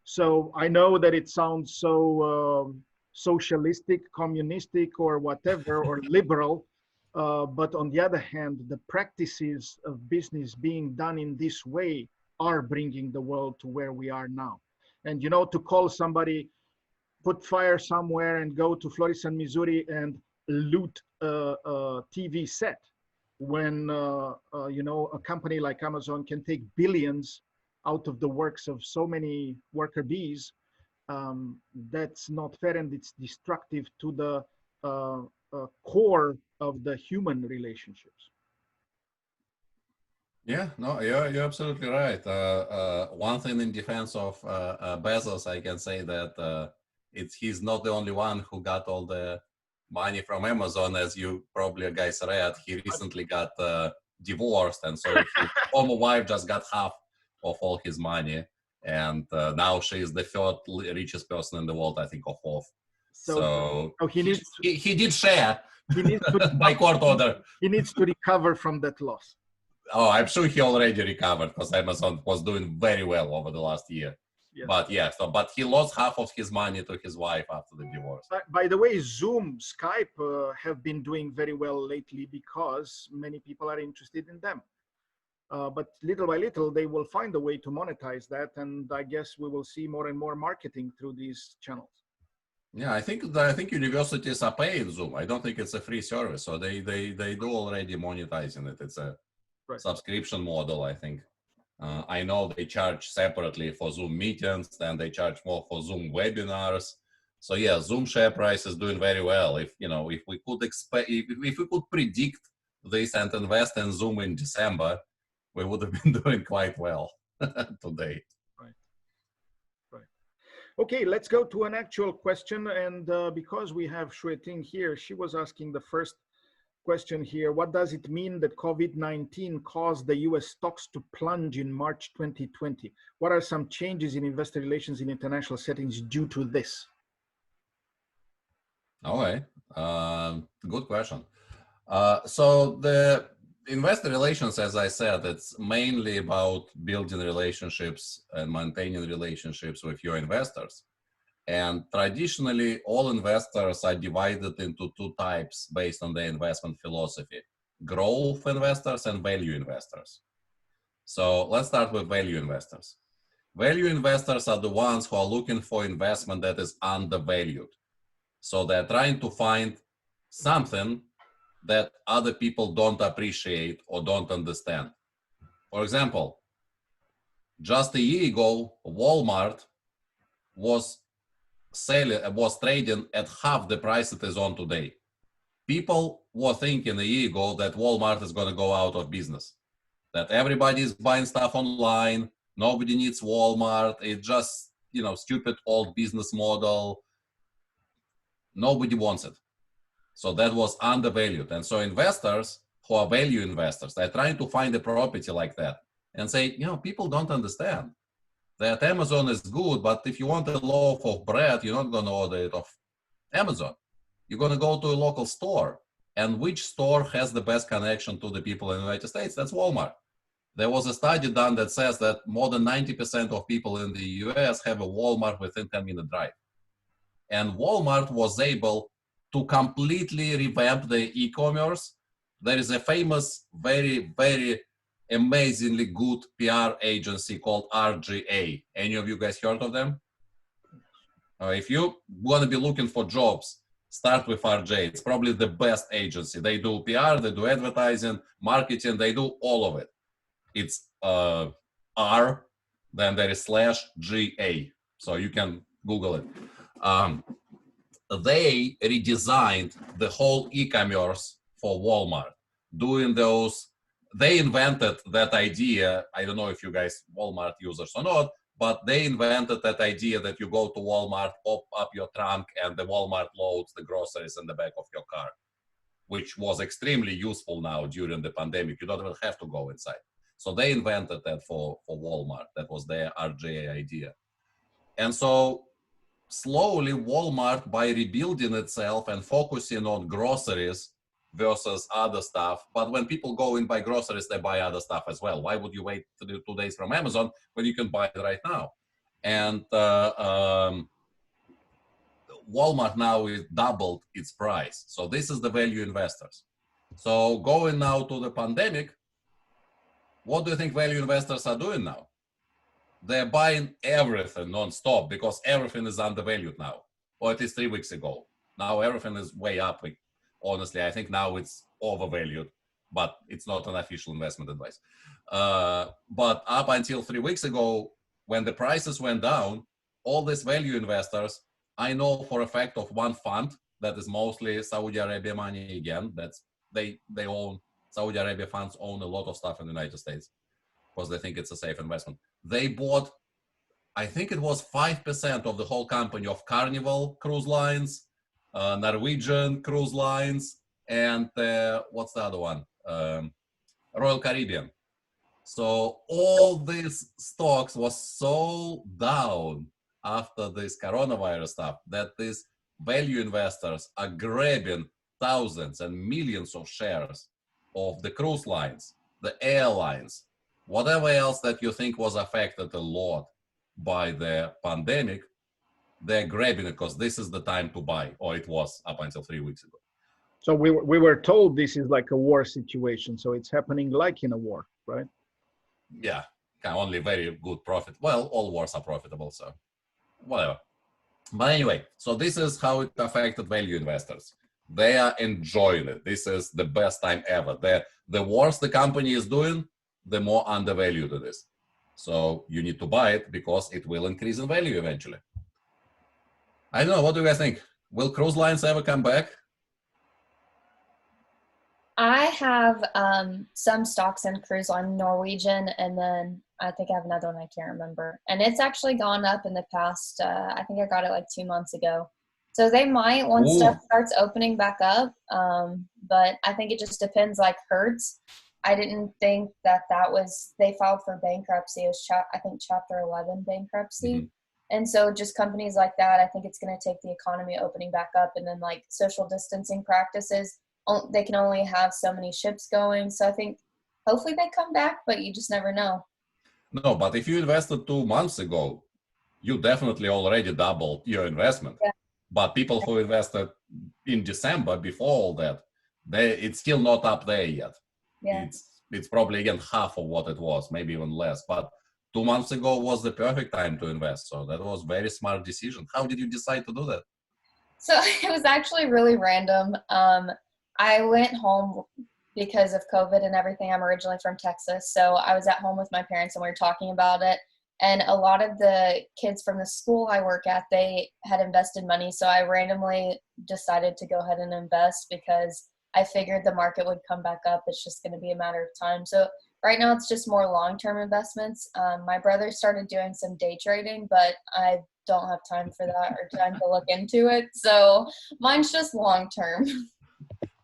So I know that it sounds so socialistic, communistic, or whatever, or liberal. But on the other hand, the practices of business being done in this way are bringing the world to where we are now. And to call somebody, put fire somewhere and go to Florissant, Missouri and loot a TV set when, a company like Amazon can take billions out of the works of so many worker bees. That's not fair, and it's destructive to the core of the human relationships. Yeah, no, you're absolutely right. One thing in defense of Bezos, I can say that he's not the only one who got all the money from Amazon. As you probably guys read, he recently got divorced, and so his former wife just got half of all his money, and now she is the third richest person in the world, I think, of all. So he needs he did share. He needs to by court order. He needs to recover from that loss. Oh, I'm sure he already recovered, because Amazon was doing very well over the last year. Yes. But yeah, but he lost half of his money to his wife after the divorce. By the way, Zoom, Skype have been doing very well lately because many people are interested in them. But little by little, they will find a way to monetize that, and I guess we will see more and more marketing through these channels. Yeah, I think universities are paying Zoom. I don't think it's a free service, so they do already monetizing it. It's a subscription model, I think. I know they charge separately for Zoom meetings, then they charge more for Zoom webinars. So yeah, Zoom share price is doing very well. If we could if we could predict this and invest in Zoom in December, we would have been doing quite well today. Right. Okay, let's go to an actual question. And because we have Shueting here, she was asking the first question here. What does it mean that COVID-19 caused the US stocks to plunge in March 2020? What are some changes in investor relations in international settings due to this? Okay, good question. So the investor relations, as I said, it's mainly about building relationships and maintaining relationships with your investors. And traditionally, all investors are divided into two types based on their investment philosophy: growth investors and value investors. So let's start with value investors. Value investors are the ones who are looking for investment that is undervalued. So they're trying to find something that other people don't appreciate or don't understand. For example, just a year ago, Walmart was trading at half the price it is on today. People were thinking a year ago that Walmart is going to go out of business, that everybody is buying stuff online, nobody needs Walmart, it's just, stupid old business model, nobody wants it. So that was undervalued. And so investors who are value investors, they're trying to find a property like that and say, people don't understand that Amazon is good, but if you want a loaf of bread, you're not going to order it off Amazon. You're going to go to a local store. And which store has the best connection to the people in the United States? That's Walmart. There was a study done that says that more than 90% of people in the US have a Walmart within 10-minute drive. And Walmart was able to completely revamp the e-commerce. There is a famous, very, very amazingly good PR agency called RGA. Any of you guys heard of them? If you want to be looking for jobs, start with RGA. It's probably the best agency. They do PR, they do advertising, marketing, they do all of it. It's R, then there is /GA. So you can Google it. they redesigned the whole e-commerce for Walmart, doing those. They invented that idea. I don't know if you guys Walmart users or not, but they invented that idea that you go to Walmart, pop up your trunk, and the Walmart loads the groceries in the back of your car, which was extremely useful now during the pandemic. You don't even have to go inside. So they invented that for Walmart. That was their RJA idea. And so slowly Walmart, by rebuilding itself and focusing on groceries versus other stuff, but when people go and buy groceries, they buy other stuff as well. Why would you wait 2 days from Amazon when you can buy it right now? And Walmart now is doubled its price. So this is the value investors. So going now to the pandemic, what do you think value investors are doing now? They're buying everything non-stop because everything is undervalued now, or at least 3 weeks ago. Now everything is way up. Honestly, I think now it's overvalued, but it's not an official investment advice. But up until 3 weeks ago, when the prices went down, all these value investors, I know for a fact of one fund that is mostly Saudi Arabia money again. That's they own, Saudi Arabia funds own a lot of stuff in the United States because they think it's a safe investment. They bought, I think it was 5% of the whole company of Carnival Cruise Lines, Norwegian Cruise Lines, and what's the other one? Royal Caribbean. So all these stocks was so down after this coronavirus stuff that these value investors are grabbing thousands and millions of shares of the cruise lines, the airlines, whatever else that you think was affected a lot by the pandemic. They're grabbing it because this is the time to buy, or it was up until 3 weeks ago. So we were told this is like a war situation. So it's happening like in a war, right? Yeah, only very good profit. Well, all wars are profitable, so whatever. But anyway, so this is how it affected value investors. They are enjoying it. This is the best time ever. The worse the company is doing, the more undervalued it is. So you need to buy it because it will increase in value eventually. I don't know, what do you guys think? Will cruise lines ever come back? I have some stocks in cruise line, Norwegian, and then I think I have another one I can't remember. And it's actually gone up in the past, I think I got it like 2 months ago. So they might once stuff starts opening back up, but I think it just depends, like Hertz. I didn't think that was, they filed for bankruptcy. It was, I think, Chapter 11 bankruptcy. Mm-hmm. And so just companies like that, I think it's going to take the economy opening back up, and then like social distancing practices, they can only have so many ships going. So I think hopefully they come back, but you just never know. No, but if you invested 2 months ago, you definitely already doubled your investment. Yeah. But people who invested in December before all that, it's still not up there yet. Yeah. It's probably again half of what it was, maybe even less. But 2 months ago was the perfect time to invest. So that was very smart decision. How did you decide to do that? So it was actually really random. I went home because of COVID and everything. I'm originally from Texas. So I was at home with my parents and we were talking about it. And a lot of the kids from the school I work at, they had invested money. So I randomly decided to go ahead and invest because I figured the market would come back up. It's just going to be a matter of time. So right now it's just more long-term investments. My brother started doing some day trading, but I don't have time for that or time to look into it. So mine's just long-term.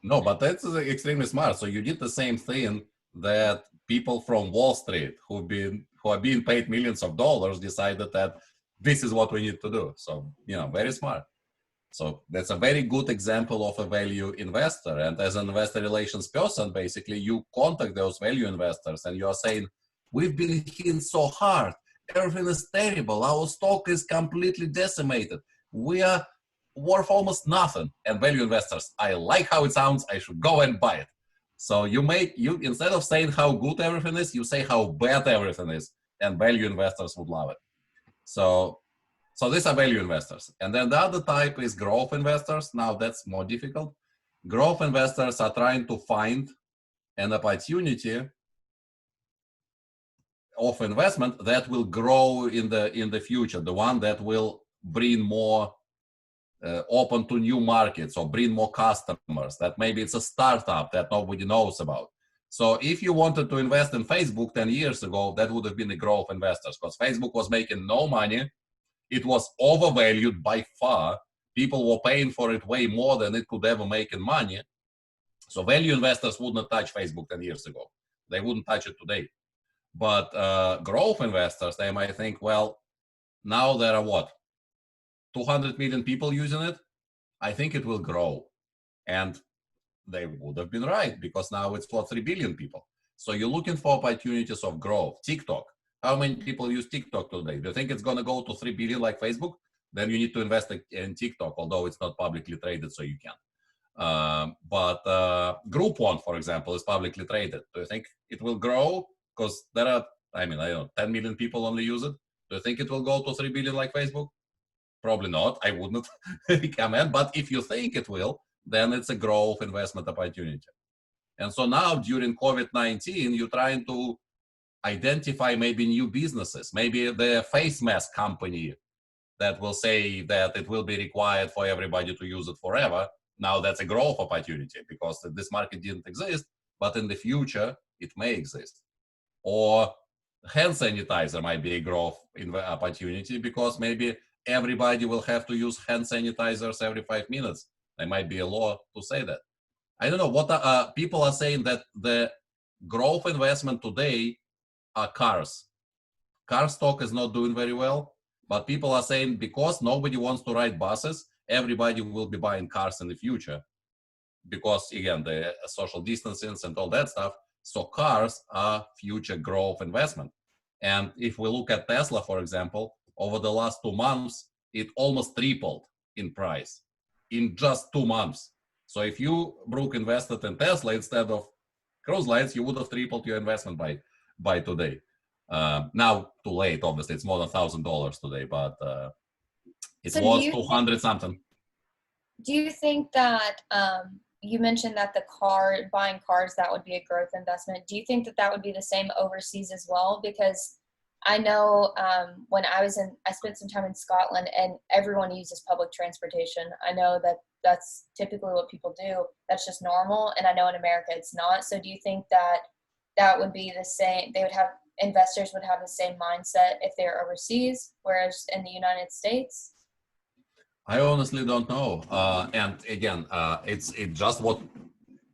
No, but that's extremely smart. So you did the same thing that people from Wall Street who are being paid millions of dollars decided that this is what we need to do. So, very smart. So that's a very good example of a value investor. And as an investor relations person, basically you contact those value investors and you are saying, we've been hit so hard. Everything is terrible. Our stock is completely decimated. We are worth almost nothing. And value investors, I like how it sounds. I should go and buy it. So you instead of saying how good everything is, you say how bad everything is. And value investors would love it. So these are value investors. And then the other type is growth investors. Now that's more difficult. Growth investors are trying to find an opportunity of investment that will grow in the future, the one that will bring more open to new markets or bring more customers, that maybe it's a startup that nobody knows about. So if you wanted to invest in Facebook 10 years ago, that would have been the growth investors, because Facebook was making no money. It was overvalued by far. People were paying for it way more than it could ever make in money. So value investors wouldn't touch Facebook 10 years ago. They wouldn't touch it today. But growth investors, they might think, well, now there are what, 200 million people using it? I think it will grow. And they would have been right, because now it's for 3 billion people. So you're looking for opportunities of growth. TikTok. How many people use TikTok today? Do you think it's going to go to 3 billion like Facebook? Then you need to invest in TikTok, although it's not publicly traded, so you can. But Groupon, for example, is publicly traded. Do you think it will grow? Because there are, I don't know, 10 million people only use it. Do you think it will go to 3 billion like Facebook? Probably not. I wouldn't recommend. But if you think it will, then it's a growth investment opportunity. And so now during COVID-19, you're trying to identify maybe new businesses, maybe the face mask company that will say that it will be required for everybody to use it forever. Now that's a growth opportunity, because this market didn't exist, but in the future it may exist. Or hand sanitizer might be a growth opportunity, because maybe everybody will have to use hand sanitizers every 5 minutes. There might be a law to say that. I don't know what people are saying, that the growth investment today are cars. Car stock is not doing very well, but people are saying because nobody wants to ride buses, everybody will be buying cars in the future, because again, the social distancing and all that stuff. So cars are future growth investment. And if we look at Tesla, for example, over the last 2 months, it almost tripled in price in just 2 months. So if you, Brooke, invested in Tesla instead of cruise lines, you would have tripled your investment by today. Now, too late, obviously, it's more than $1,000 today, but it So was 200 something. do you think that you mentioned that buying cars, that would be a growth investment? Do you think that would be the same overseas as well? Because I know when I spent some time in Scotland, and everyone uses public transportation. I know that that's typically what people do. That's just normal. And I know in America it's not. So do you think that would be the same? Investors would have the same mindset if they're overseas, whereas in the United States? I honestly don't know. And again, it's just what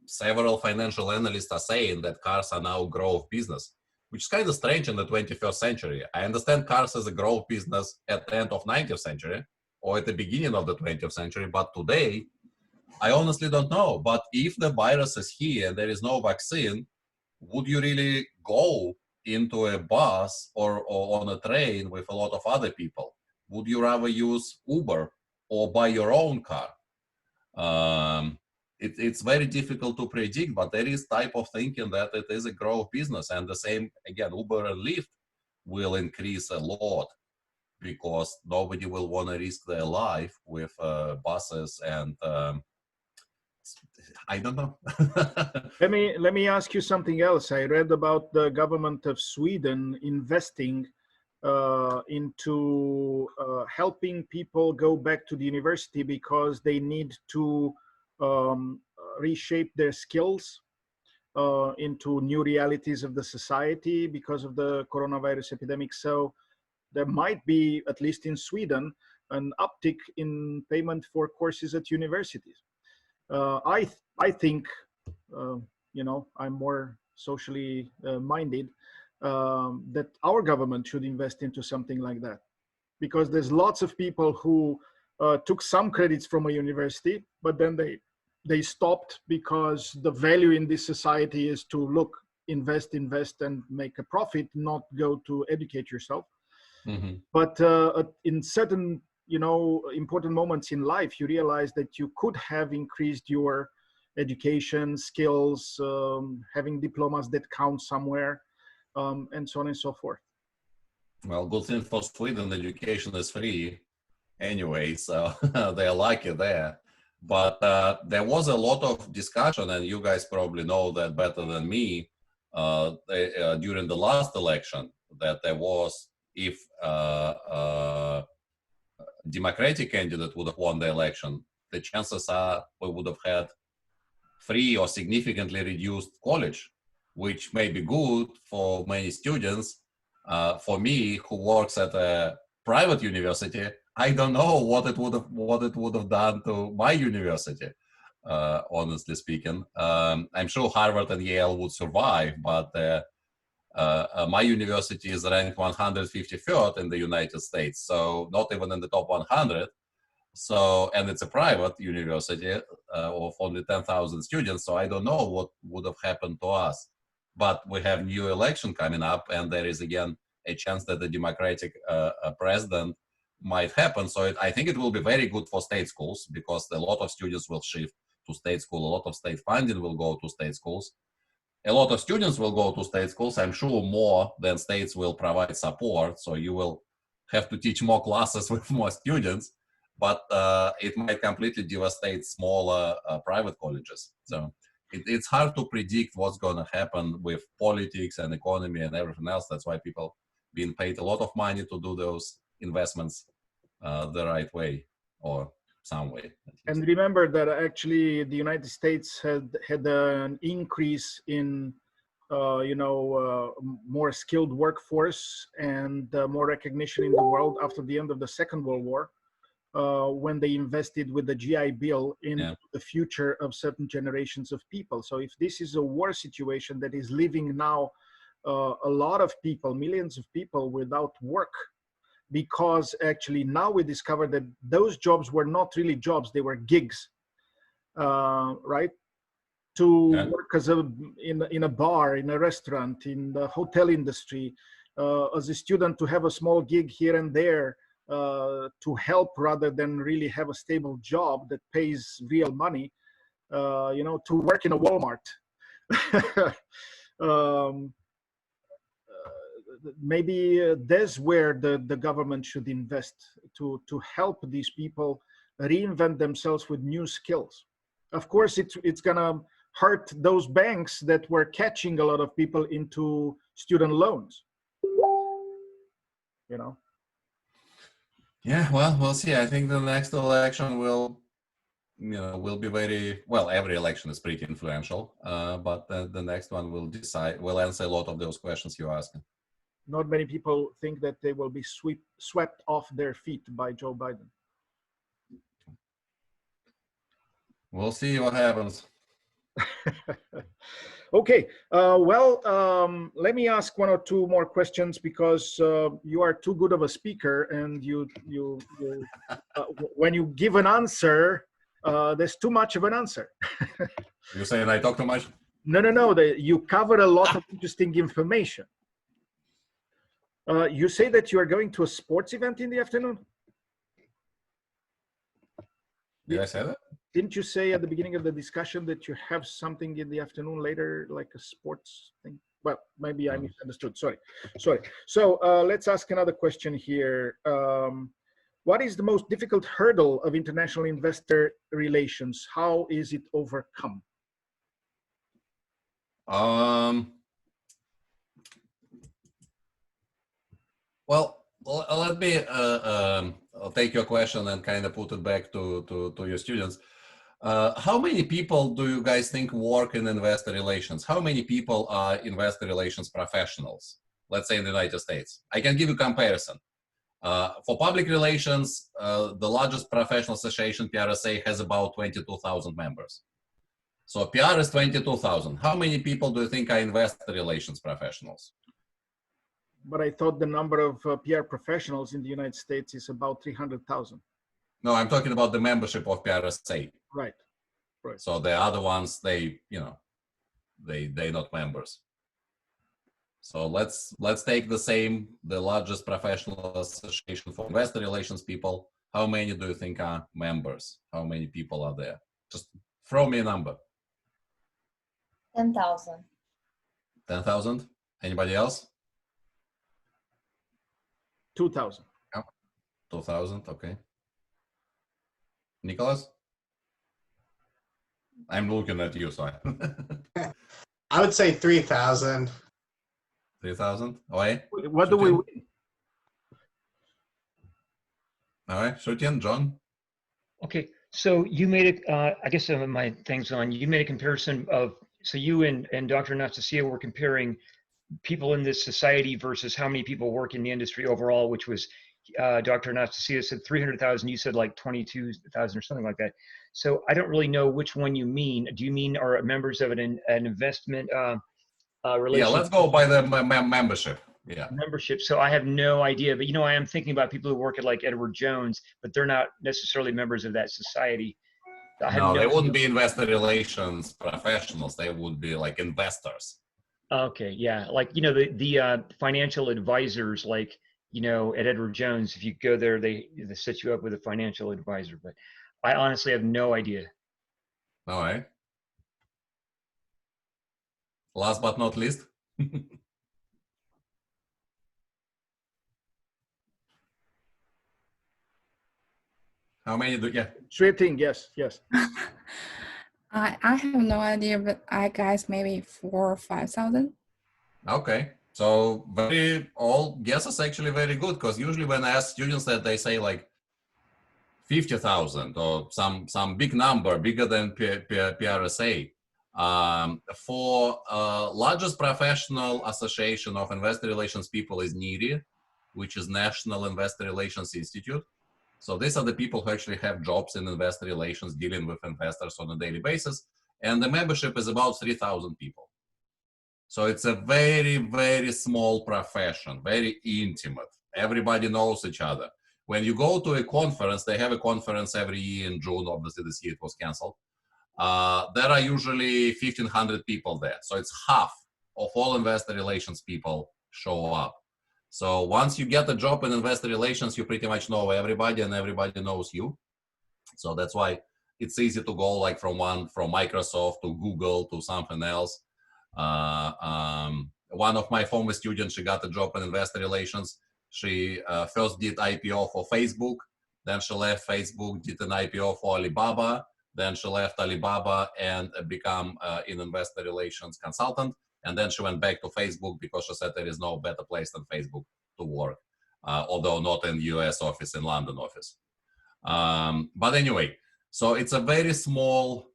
several financial analysts are saying, that cars are now growth business, which is kind of strange in the 21st century. I understand cars as a growth business at the end of 19th century or at the beginning of the 20th century, but today, I honestly don't know. But if the virus is here and there is no vaccine, would you really go into a bus or on a train with a lot of other people? Would you rather use Uber or buy your own car? It's very difficult to predict, but there is type of thinking that it is a growth business. And the same, again, Uber and Lyft will increase a lot, because nobody will want to risk their life with buses and I don't know. Let me ask you something else. I read about the government of Sweden investing into helping people go back to the university, because they need to reshape their skills into new realities of the society because of the coronavirus epidemic. So there might be, at least in Sweden, an uptick in payment for courses at universities. I think, I'm more socially minded, that our government should invest into something like that, because there's lots of people who took some credits from a university, but then they stopped, because the value in this society is to invest and make a profit, not go to educate yourself. Mm-hmm. But in certain important moments in life, you realize that you could have increased your education skills, having diplomas that count somewhere, and so on and so forth. Well, good thing for Sweden, education is free anyway, so they're lucky there. But there was a lot of discussion, and you guys probably know that better than me, during the last election, that there was, if Democratic candidate would have won the election, the chances are we would have had free or significantly reduced college, which may be good for many students. For me, who works at a private university, I don't know what it would have done to my university. Honestly speaking, I'm sure Harvard and Yale would survive, but my university is ranked 153rd in the United States, so not even in the top 100. So, and it's a private university of only 10,000 students, so I don't know what would have happened to us. But we have new election coming up, and there is again a chance that the Democratic president might happen. So I think it will be very good for state schools, because a lot of students will shift to state school, a lot of state funding will go to state schools. A lot of students will go to state schools. I'm sure more than states will provide support. So you will have to teach more classes with more students, but it might completely devastate smaller private colleges. So it's hard to predict what's going to happen with politics and economy and everything else. That's why people being paid a lot of money to do those investments the right way, or some way. And remember that actually the United States had an increase in, more skilled workforce and more recognition in the world after the end of the Second World War, when they invested with the GI Bill in the future of certain generations of people. So if this is a war situation that is leaving now a lot of people, millions of people without work, because actually now we discovered that those jobs were not really jobs, they were gigs, right? To work as in a bar, in a restaurant, in the hotel industry, as a student, to have a small gig here and there, to help rather than really have a stable job that pays real money, to work in a Walmart. Maybe that's where the government should invest to help these people reinvent themselves with new skills. Of course, it's gonna hurt those banks that were catching a lot of people into student loans. Yeah, well, we'll see. I think the next election will be very, well, every election is pretty influential, but the next one will answer a lot of those questions you're asking. Not many people think that they will be swept off their feet by Joe Biden. We'll see what happens. Okay, let me ask one or two more questions, because you are too good of a speaker, and you when you give an answer, there's too much of an answer. You're saying I talk too much? No. You cover a lot of interesting information. You say that you are going to a sports event in the afternoon? Did I say that? Didn't you say at the beginning of the discussion that you have something in the afternoon later, like a sports thing? Well, maybe I misunderstood. Sorry. So let's ask another question here. What is the most difficult hurdle of international investor relations? How is it overcome? Well, let me I'll take your question and kind of put it back to your students. How many people do you guys think work in investor relations? How many people are investor relations professionals? Let's say in the United States. I can give you a comparison. For public relations, the largest professional association, PRSA, has about 22,000 members. So PR is 22,000. How many people do you think are investor relations professionals? But I thought the number of PR professionals in the United States is about 300,000. No, I'm talking about the membership of PRSA. Right. So the other ones, they're not members. So let's take the largest professional association for investor relations people. How many do you think are members? How many people are there? Just throw me a number. 10,000. 10,000? Anybody else? 2,000. 2,000, okay. Nicholas? I'm looking at you, so I would say 3,000. 3,000? Why? What do we win? All right, sure can, John. Okay, so you made it, I guess some of my things on, you made a comparison of, so you and Dr. Anastasia were comparing people in this society versus how many people work in the industry overall, which was, Dr. Anastasia said 300,000, you said like 22,000 or something like that. So I don't really know which one you mean. Do you mean are members of an investment Yeah, relationship? let's go by the membership. Yeah. Membership. So I have no idea, but I am thinking about people who work at like Edward Jones, but they're not necessarily members of that society. I have No, no they wouldn't idea. be investor relations professionals. They would be like investors. Okay, yeah, like the financial advisors, like at Edward Jones, if you go there, they set you up with a financial advisor. But I honestly have no idea. All right. Last but not least. How many do? Yeah. Sure thing. Yes, yes. I have no idea, but I guess maybe 4,000 or 5,000. Okay. So all guesses actually very good, because usually when I ask students that, they say like 50,000 or some big number, bigger than PRSA. For largest professional association of investor relations people is NIRI, which is National Investor Relations Institute. So these are the people who actually have jobs in investor relations, dealing with investors on a daily basis. And the membership is about 3,000 people. So it's a very, very small profession, very intimate. Everybody knows each other. When you go to a conference, they have a conference every year in June. Obviously, this year it was canceled. There are usually 1,500 people there. So it's half of all investor relations people show up. So once you get a job in investor relations, you pretty much know everybody and everybody knows you. So that's why it's easy to go like from Microsoft to Google to something else. One of my former students, she got a job in investor relations. She first did IPO for Facebook, then she left Facebook, did an IPO for Alibaba, then she left Alibaba and become an investor relations consultant. And then she went back to Facebook because she said there is no better place than Facebook to work, although not in US office, in London office. But anyway, so it's a very small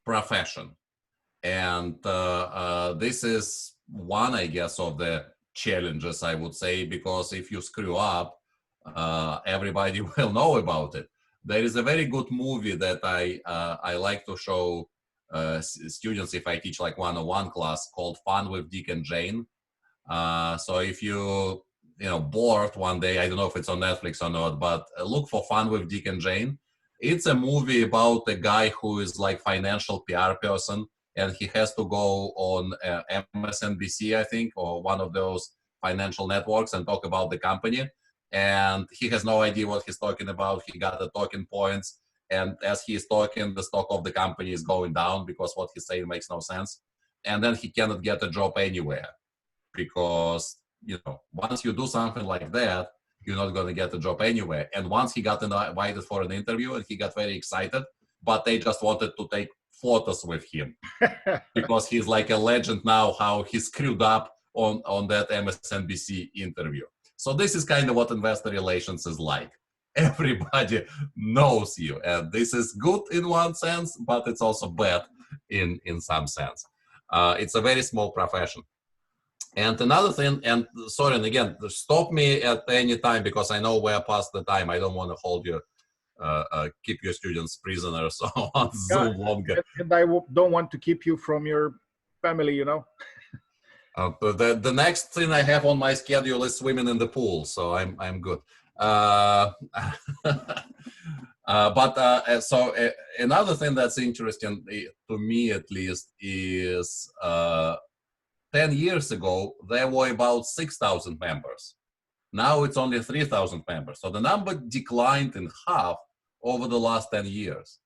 profession. And this is one, I guess, of the challenges, I would say, because if you screw up, everybody will know about it. There is a very good movie that I like to show students if I teach like 101 class, called Fun with Dick and Jane. So if you bored one day, I don't know if it's on Netflix or not, but look for Fun with Dick and Jane. It's a movie about a guy who is like financial PR person, and he has to go on MSNBC, I think, or one of those financial networks, and talk about the company. And he has no idea what he's talking about. He got the talking points. And as he is talking, the stock of the company is going down because what he's saying makes no sense. And then he cannot get a job anywhere because, once you do something like that, you're not going to get a job anywhere. And once he got invited for an interview, and he got very excited, but they just wanted to take photos with him because he's like a legend now, how he screwed up on that MSNBC interview. So this is kind of what investor relations is like. Everybody knows you, and this is good in one sense, but it's also bad in some sense. It's a very small profession. And another thing, and sorry, and again, stop me at any time because I know we're past the time. I don't want to hold you, keep your students prisoners on Zoom longer. And I don't want to keep you from your family, The next thing I have on my schedule is swimming in the pool, so I'm good. So another thing that's interesting to me, at least, is 10 years ago there were about 6,000 members. Now it's only 3,000 members. So the number declined in half over the last 10 years.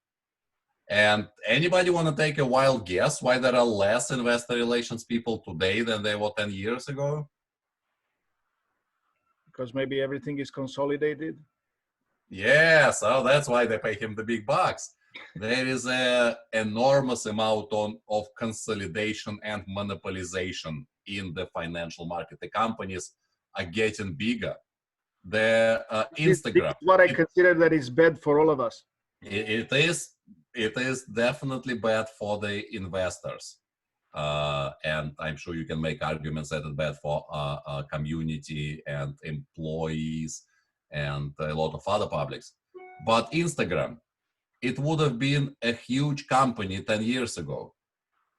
And anybody want to take a wild guess why there are less investor relations people today than there were 10 years ago? Because maybe everything is consolidated. Yeah, so that's why they pay him the big bucks. There is an enormous amount of consolidation and monopolization in the financial market. The companies are getting bigger. The This is Instagram. what I consider that is bad for all of us. It is definitely bad for the investors. And I'm sure you can make arguments that it's bad for community and employees and a lot of other publics. But Instagram, it would have been a huge company 10 years ago,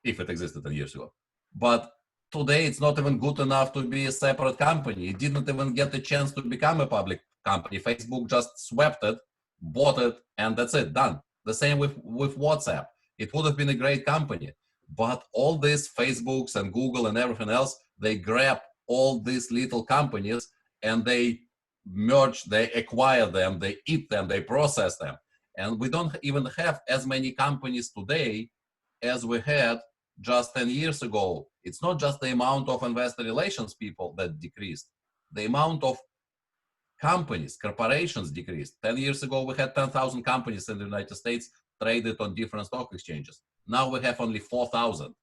if it existed 10 years ago. But today it's not even good enough to be a separate company. It didn't even get the chance to become a public company. Facebook just swept it, bought it, and that's it, done. The same with WhatsApp. It would have been a great company. But all these Facebooks and Google and everything else, they grab all these little companies and they merge, they acquire them, they eat them, they process them. And we don't even have as many companies today as we had just 10 years ago. It's not just the amount of investor relations people that decreased. The amount of companies, corporations decreased. 10 years ago, we had 10,000 companies in the United States traded on different stock exchanges. Now we have only 4,000.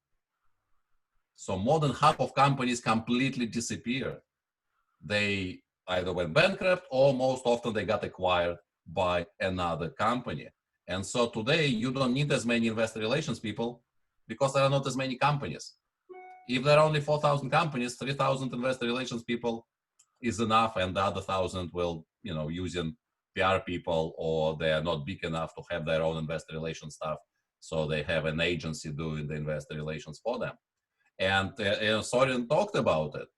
So more than half of companies completely disappeared. They either went bankrupt or most often they got acquired by another company. And so today you don't need as many investor relations people because there are not as many companies. If there are only 4,000 companies, 3,000 investor relations people is enough, and the other 1,000 will, using PR people, or they are not big enough to have their own investor relations staff, so they have an agency doing the investor relations for them. And Soren talked about it,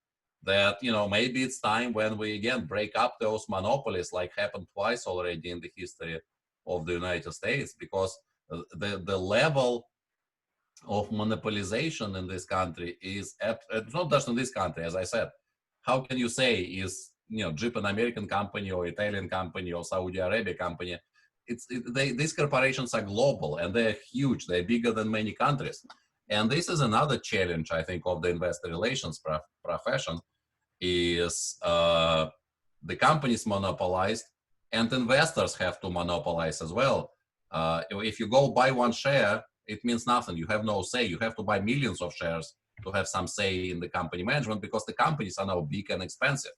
that maybe it's time when we again break up those monopolies, like happened twice already in the history of the United States, because the level of monopolization in this country is it's not just in this country, as I said. How can you say is Jeep an American company or Italian company or Saudi Arabia company? These corporations are global and they're huge. They're bigger than many countries. And this is another challenge, I think, of the investor relations profession is the companies monopolized and investors have to monopolize as well. If you go buy one share, it means nothing. You have no say. You have to buy millions of shares to have some say in the company management because the companies are now big and expensive.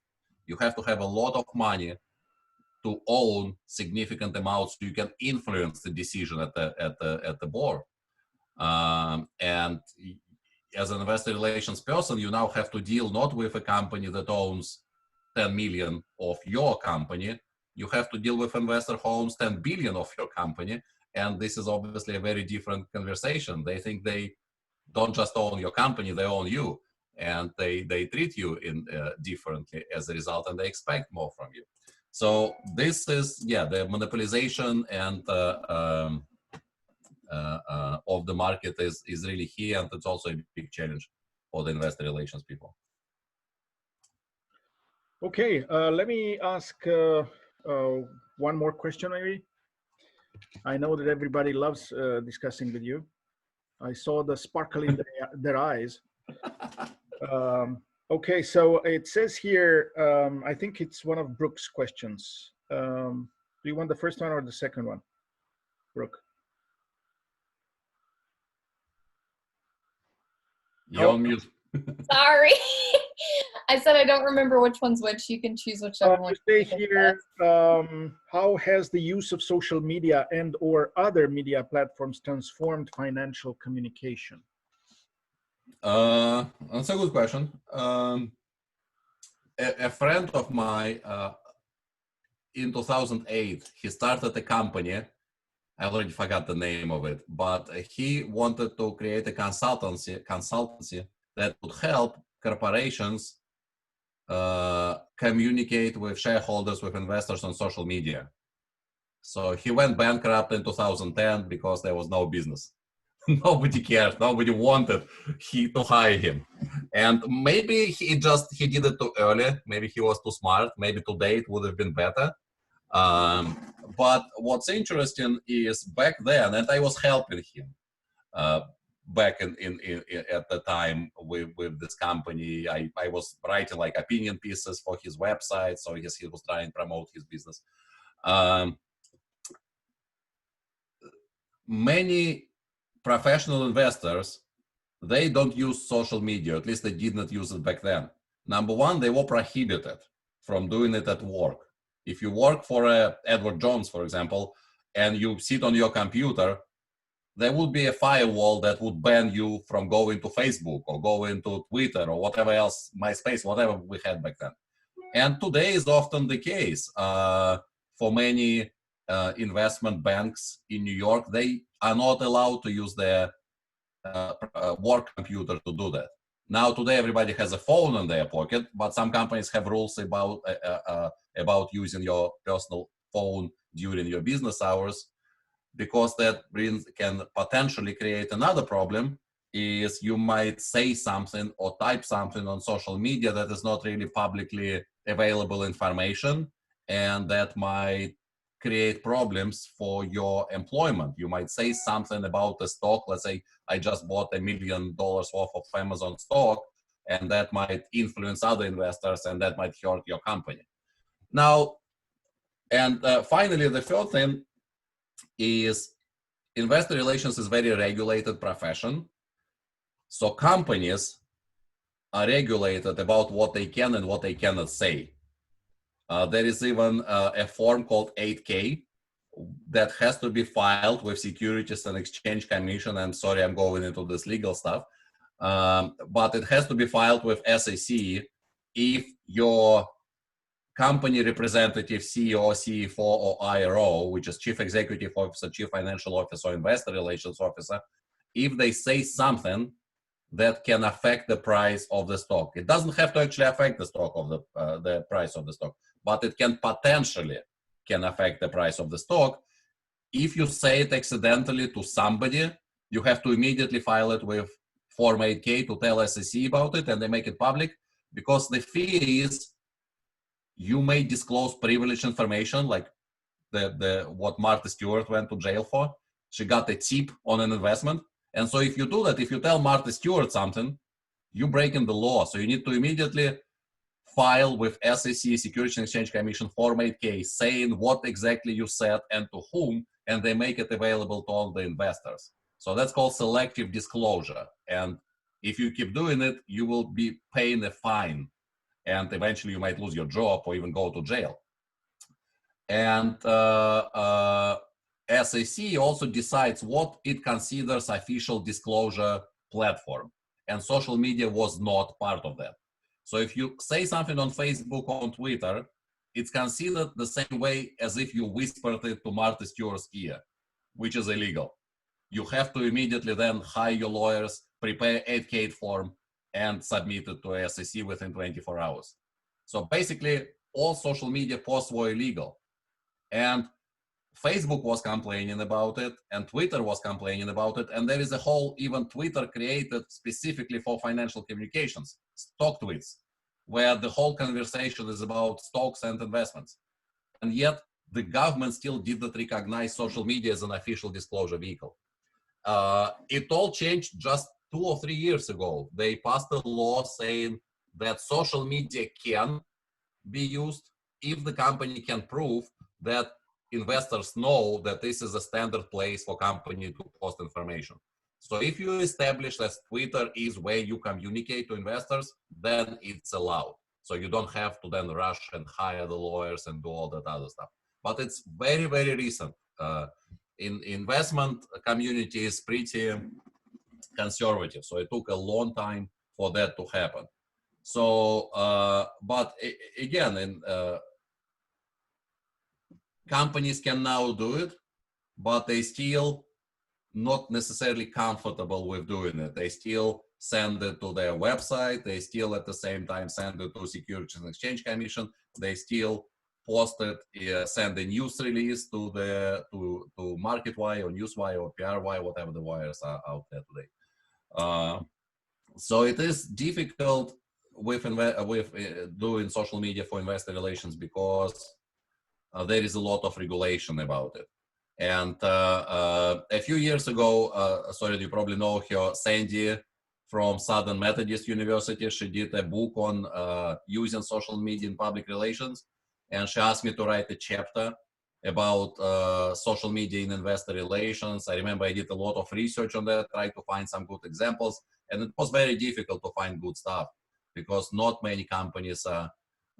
You have to have a lot of money to own significant amounts so you can influence the decision at the board. And as an investor relations person, you now have to deal not with a company that owns 10 million of your company. You have to deal with investor who owns 10 billion of your company. And this is obviously a very different conversation. They think they don't just own your company, they own you. And they treat you differently as a result, and they expect more from you. So this is, the monopolization and of the market is really here, and it's also a big challenge for the investor relations people. Okay, let me ask one more question, maybe. I know that everybody loves discussing with you. I saw the sparkle in their eyes. Okay, so it says here, I think it's one of Brooke's questions. Do you want the first one or the second one, Brooke? You're on mute. Sorry. I said I don't remember which one's which. You can choose whichever one. You say here, how has the use of social media and or other media platforms transformed financial communication? That's a good question. A friend of mine in 2008, he started a company. I already forgot the name of it, but he wanted to create a consultancy that would help corporations communicate with shareholders, with investors on social media. So he went bankrupt in 2010 because there was no business. Nobody cared. Nobody wanted to hire him. And maybe he did it too early. Maybe he was too smart. Maybe today it would have been better. But what's interesting is back then, and I was helping him back at the time with this company. I was writing like opinion pieces for his website, so I guess he was trying to promote his business. Many professional investors, they don't use social media, at least they did not use it back then. Number one, they were prohibited. from doing it at work. If you work for Edward Jones, for example, and you sit on your computer, there would be a firewall that would ban you from going to Facebook or going to Twitter or whatever else, MySpace, whatever we had back then. And today is often the case for many investment banks in New York. They are not allowed to use their work computer to do that. Now today everybody has a phone in their pocket, but some companies have rules about using your personal phone during your business hours, because that can potentially create another problem. Is you might say something or type something on social media that is not really publicly available information, and that might create problems for your employment. You might say something about a stock. Let's say I just bought $1 million worth of Amazon stock, and that might influence other investors, and that might hurt your company. Now, and finally, the third thing is investor relations is very regulated profession. So companies are regulated about what they can and what they cannot say. There is even a form called 8K that has to be filed with Securities and Exchange Commission. I'm sorry, I'm going into this legal stuff, but it has to be filed with SEC if your company representative, CEO, CFO, or IRO, which is Chief Executive Officer, Chief Financial Officer, or Investor Relations Officer, if they say something that can affect the price of the stock. It doesn't have to actually affect the stock of the price of the stock, but it can potentially affect the price of the stock. If you say it accidentally to somebody, you have to immediately file it with Form 8K to tell SEC about it, and they make it public, because the fear is you may disclose privileged information, like what Martha Stewart went to jail for. She got a tip on an investment. And so if you do that, if you tell Martha Stewart something, you're breaking the law. So you need to immediately file with SEC, Securities and Exchange Commission, Form 8K, saying what exactly you said and to whom, and they make it available to all the investors. So that's called selective disclosure. And if you keep doing it, you will be paying a fine, and eventually you might lose your job or even go to jail. And SEC also decides what it considers official disclosure platform, and social media was not part of that. So if you say something on Facebook or on Twitter, it's considered the same way as if you whispered it to Martha Stewart's ear, which is illegal. You have to immediately then hire your lawyers, prepare 8K form, and submit it to SEC within 24 hours. So basically, all social media posts were illegal. And Facebook was complaining about it, and Twitter was complaining about it, and there is a whole, even Twitter created specifically for financial communications, stock tweets, where the whole conversation is about stocks and investments. And yet, the government still didn't recognize social media as an official disclosure vehicle. It all changed just 2 or 3 years ago. They passed a law saying that social media can be used if the company can prove that investors know that this is a standard place for company to post information. So if you establish that Twitter is where you communicate to investors, then it's allowed. So you don't have to then rush and hire the lawyers and do all that other stuff. But it's very, very recent. In investment community is pretty conservative. So it took a long time for that to happen. So, but again, companies can now do it, but they still not necessarily comfortable with doing it. They still send it to their website. They still at the same time send it to Securities and Exchange Commission. They still post it, send a news release to MarketWire or Newswire or PRWire, whatever the wires are out there today. So it is difficult with doing social media for investor relations, because there is a lot of regulation about it. And a few years ago, sorry, you probably know her, Sandy from Southern Methodist University. She did a book on using social media in public relations. And she asked me to write a chapter about social media in investor relations. I remember I did a lot of research on that, tried to find some good examples. And it was very difficult to find good stuff, because not many companies are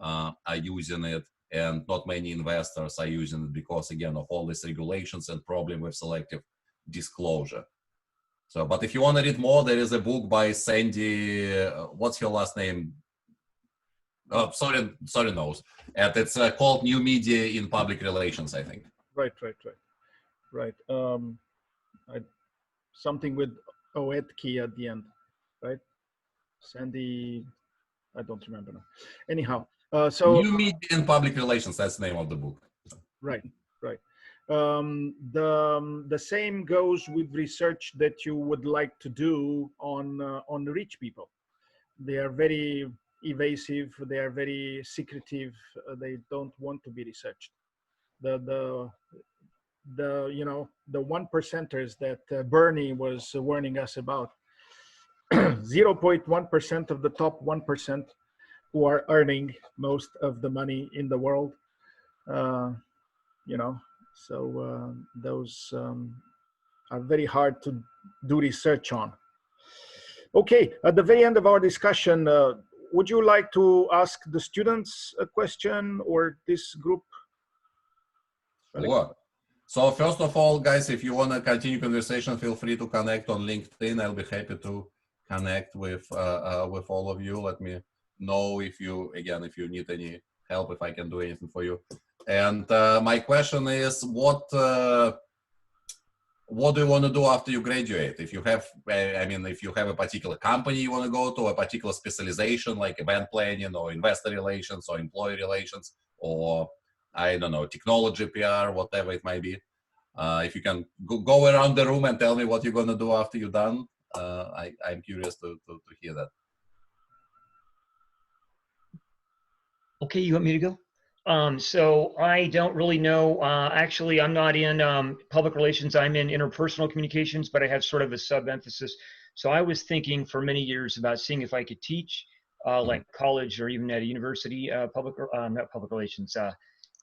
are using it, and not many investors are using it because, again, of all these regulations and problem with selective disclosure. So, but if you want to read more, there is a book by Sandy, what's your last name? Oh, sorry, knows. And it's called New Media in Public Relations, I think. Right. Something with Oetki at the end, right? Sandy, I don't remember now. Anyhow, so New Media in Public Relations, that's the name of the book. right. The same goes with research that you would like to do on rich people. They are very evasive. They are very secretive. They don't want to be researched. The one percenters that Bernie was warning us about. 0.1% of the top 1% who are earning most of the money in the world. So those are very hard to do research on. Okay, at the very end of our discussion, would you like to ask the students a question or this group? Sure. So first of all, guys, if you want to continue conversation, feel free to connect on LinkedIn. I'll be happy to connect with all of you. Let me know if you need any help, if I can do anything for you. And my question is, what do you want to do after you graduate? If you have, if you have a particular company you want to go to, a particular specialization like event planning or investor relations or employee relations, or I don't know, technology, PR, whatever it might be. If you can go around the room and tell me what you're going to do after you're done, I'm curious to hear that. Okay, you want me to go? So I don't really know. Actually, I'm not in public relations. I'm in interpersonal communications, but I have sort of a sub-emphasis. So I was thinking for many years about seeing if I could teach, like college or even at a university, not public relations,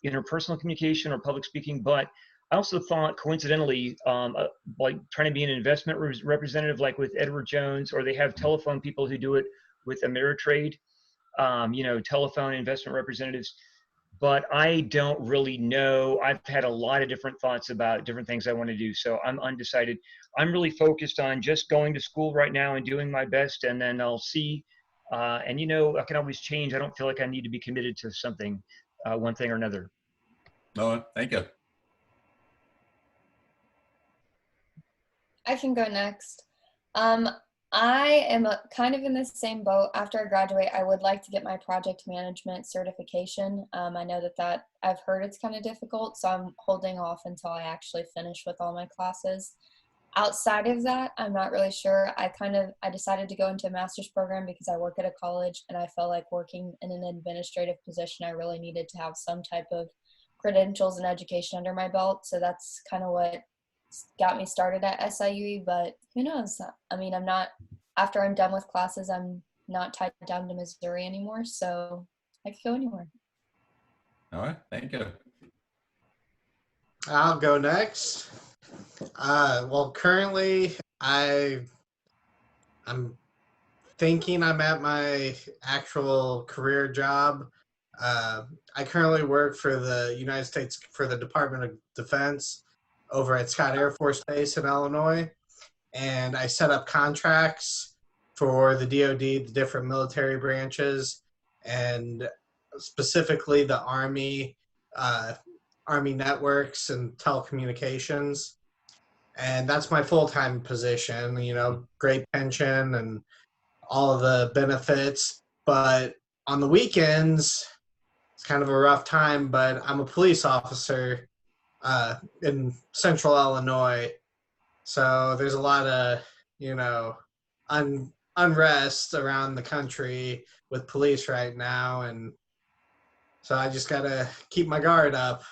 interpersonal communication or public speaking. But I also thought, coincidentally, like trying to be an investment representative, like with Edward Jones, or they have telephone people who do it with Ameritrade. Telephone investment representatives. But I don't really know. I've had a lot of different thoughts about different things I want to do. So I'm undecided. I'm really focused on just going to school right now and doing my best. And then I'll see. I can always change. I don't feel like I need to be committed to something, one thing or another. No, thank you. I can go next. I am kind of in the same boat. After I graduate, I would like to get my project management certification. I know that I've heard it's kind of difficult, so I'm holding off until I actually finish with all my classes. Outside of that, I'm not really sure. I decided to go into a master's program because I work at a college, and I felt like working in an administrative position, I really needed to have some type of credentials and education under my belt. So that's kind of what got me started at SIUE, but who knows? After I'm done with classes, I'm not tied down to Missouri anymore, so I could go anywhere. All right, thank you. I'll go next. Well, currently I'm thinking I'm at my actual career job. I currently work for the United States, for the Department of Defense over at Scott Air Force Base in Illinois. And I set up contracts for the DoD, the different military branches, and specifically the Army, Army networks and telecommunications. And that's my full-time position, great pension and all of the benefits. But on the weekends, it's kind of a rough time, but I'm a police officer in central Illinois. So there's a lot of, unrest around the country with police right now. And so I just got to keep my guard up.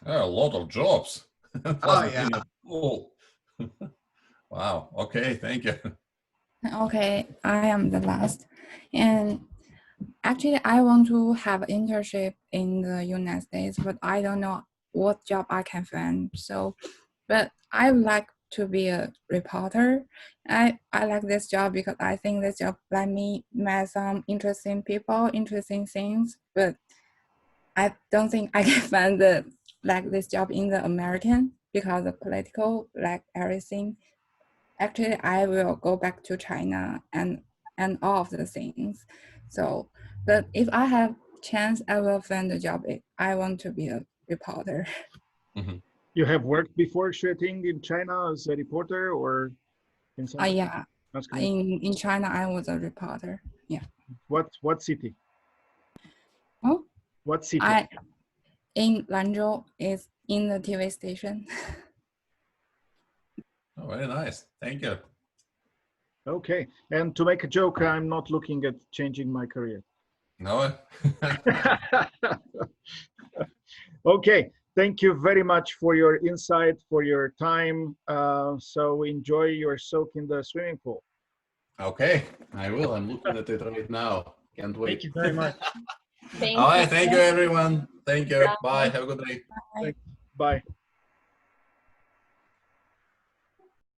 A lot of jobs. Oh, yeah. Cool. Wow. Okay. Thank you. Okay, I am the last. And actually, I want to have an internship in the United States, but I don't know what job I can find. So, but I would like to be a reporter. I like this job because I think this job let me meet some interesting people, interesting things, but I don't think I can find this job in the American because the political, like everything. Actually, I will go back to China and all of the things. So, but if I have chance, I will find a job. I want to be a reporter. Mhm. You have worked before, Xueting, in China as a reporter or in some? Yeah, That's good. in China, I was a reporter. Yeah. What city? Oh, What city? I in Lanzhou is in the TV station. Oh, very nice. Thank you. Okay. And to make a joke, I'm not looking at changing my career. No. Okay. Thank you very much for your insight, for your time. So enjoy your soak in the swimming pool. Okay, I will. I'm looking at it right now. Can't wait. Thank you very much. Thank All right. you. Thank you, everyone. Thank you. Bye. Have a good day. Bye.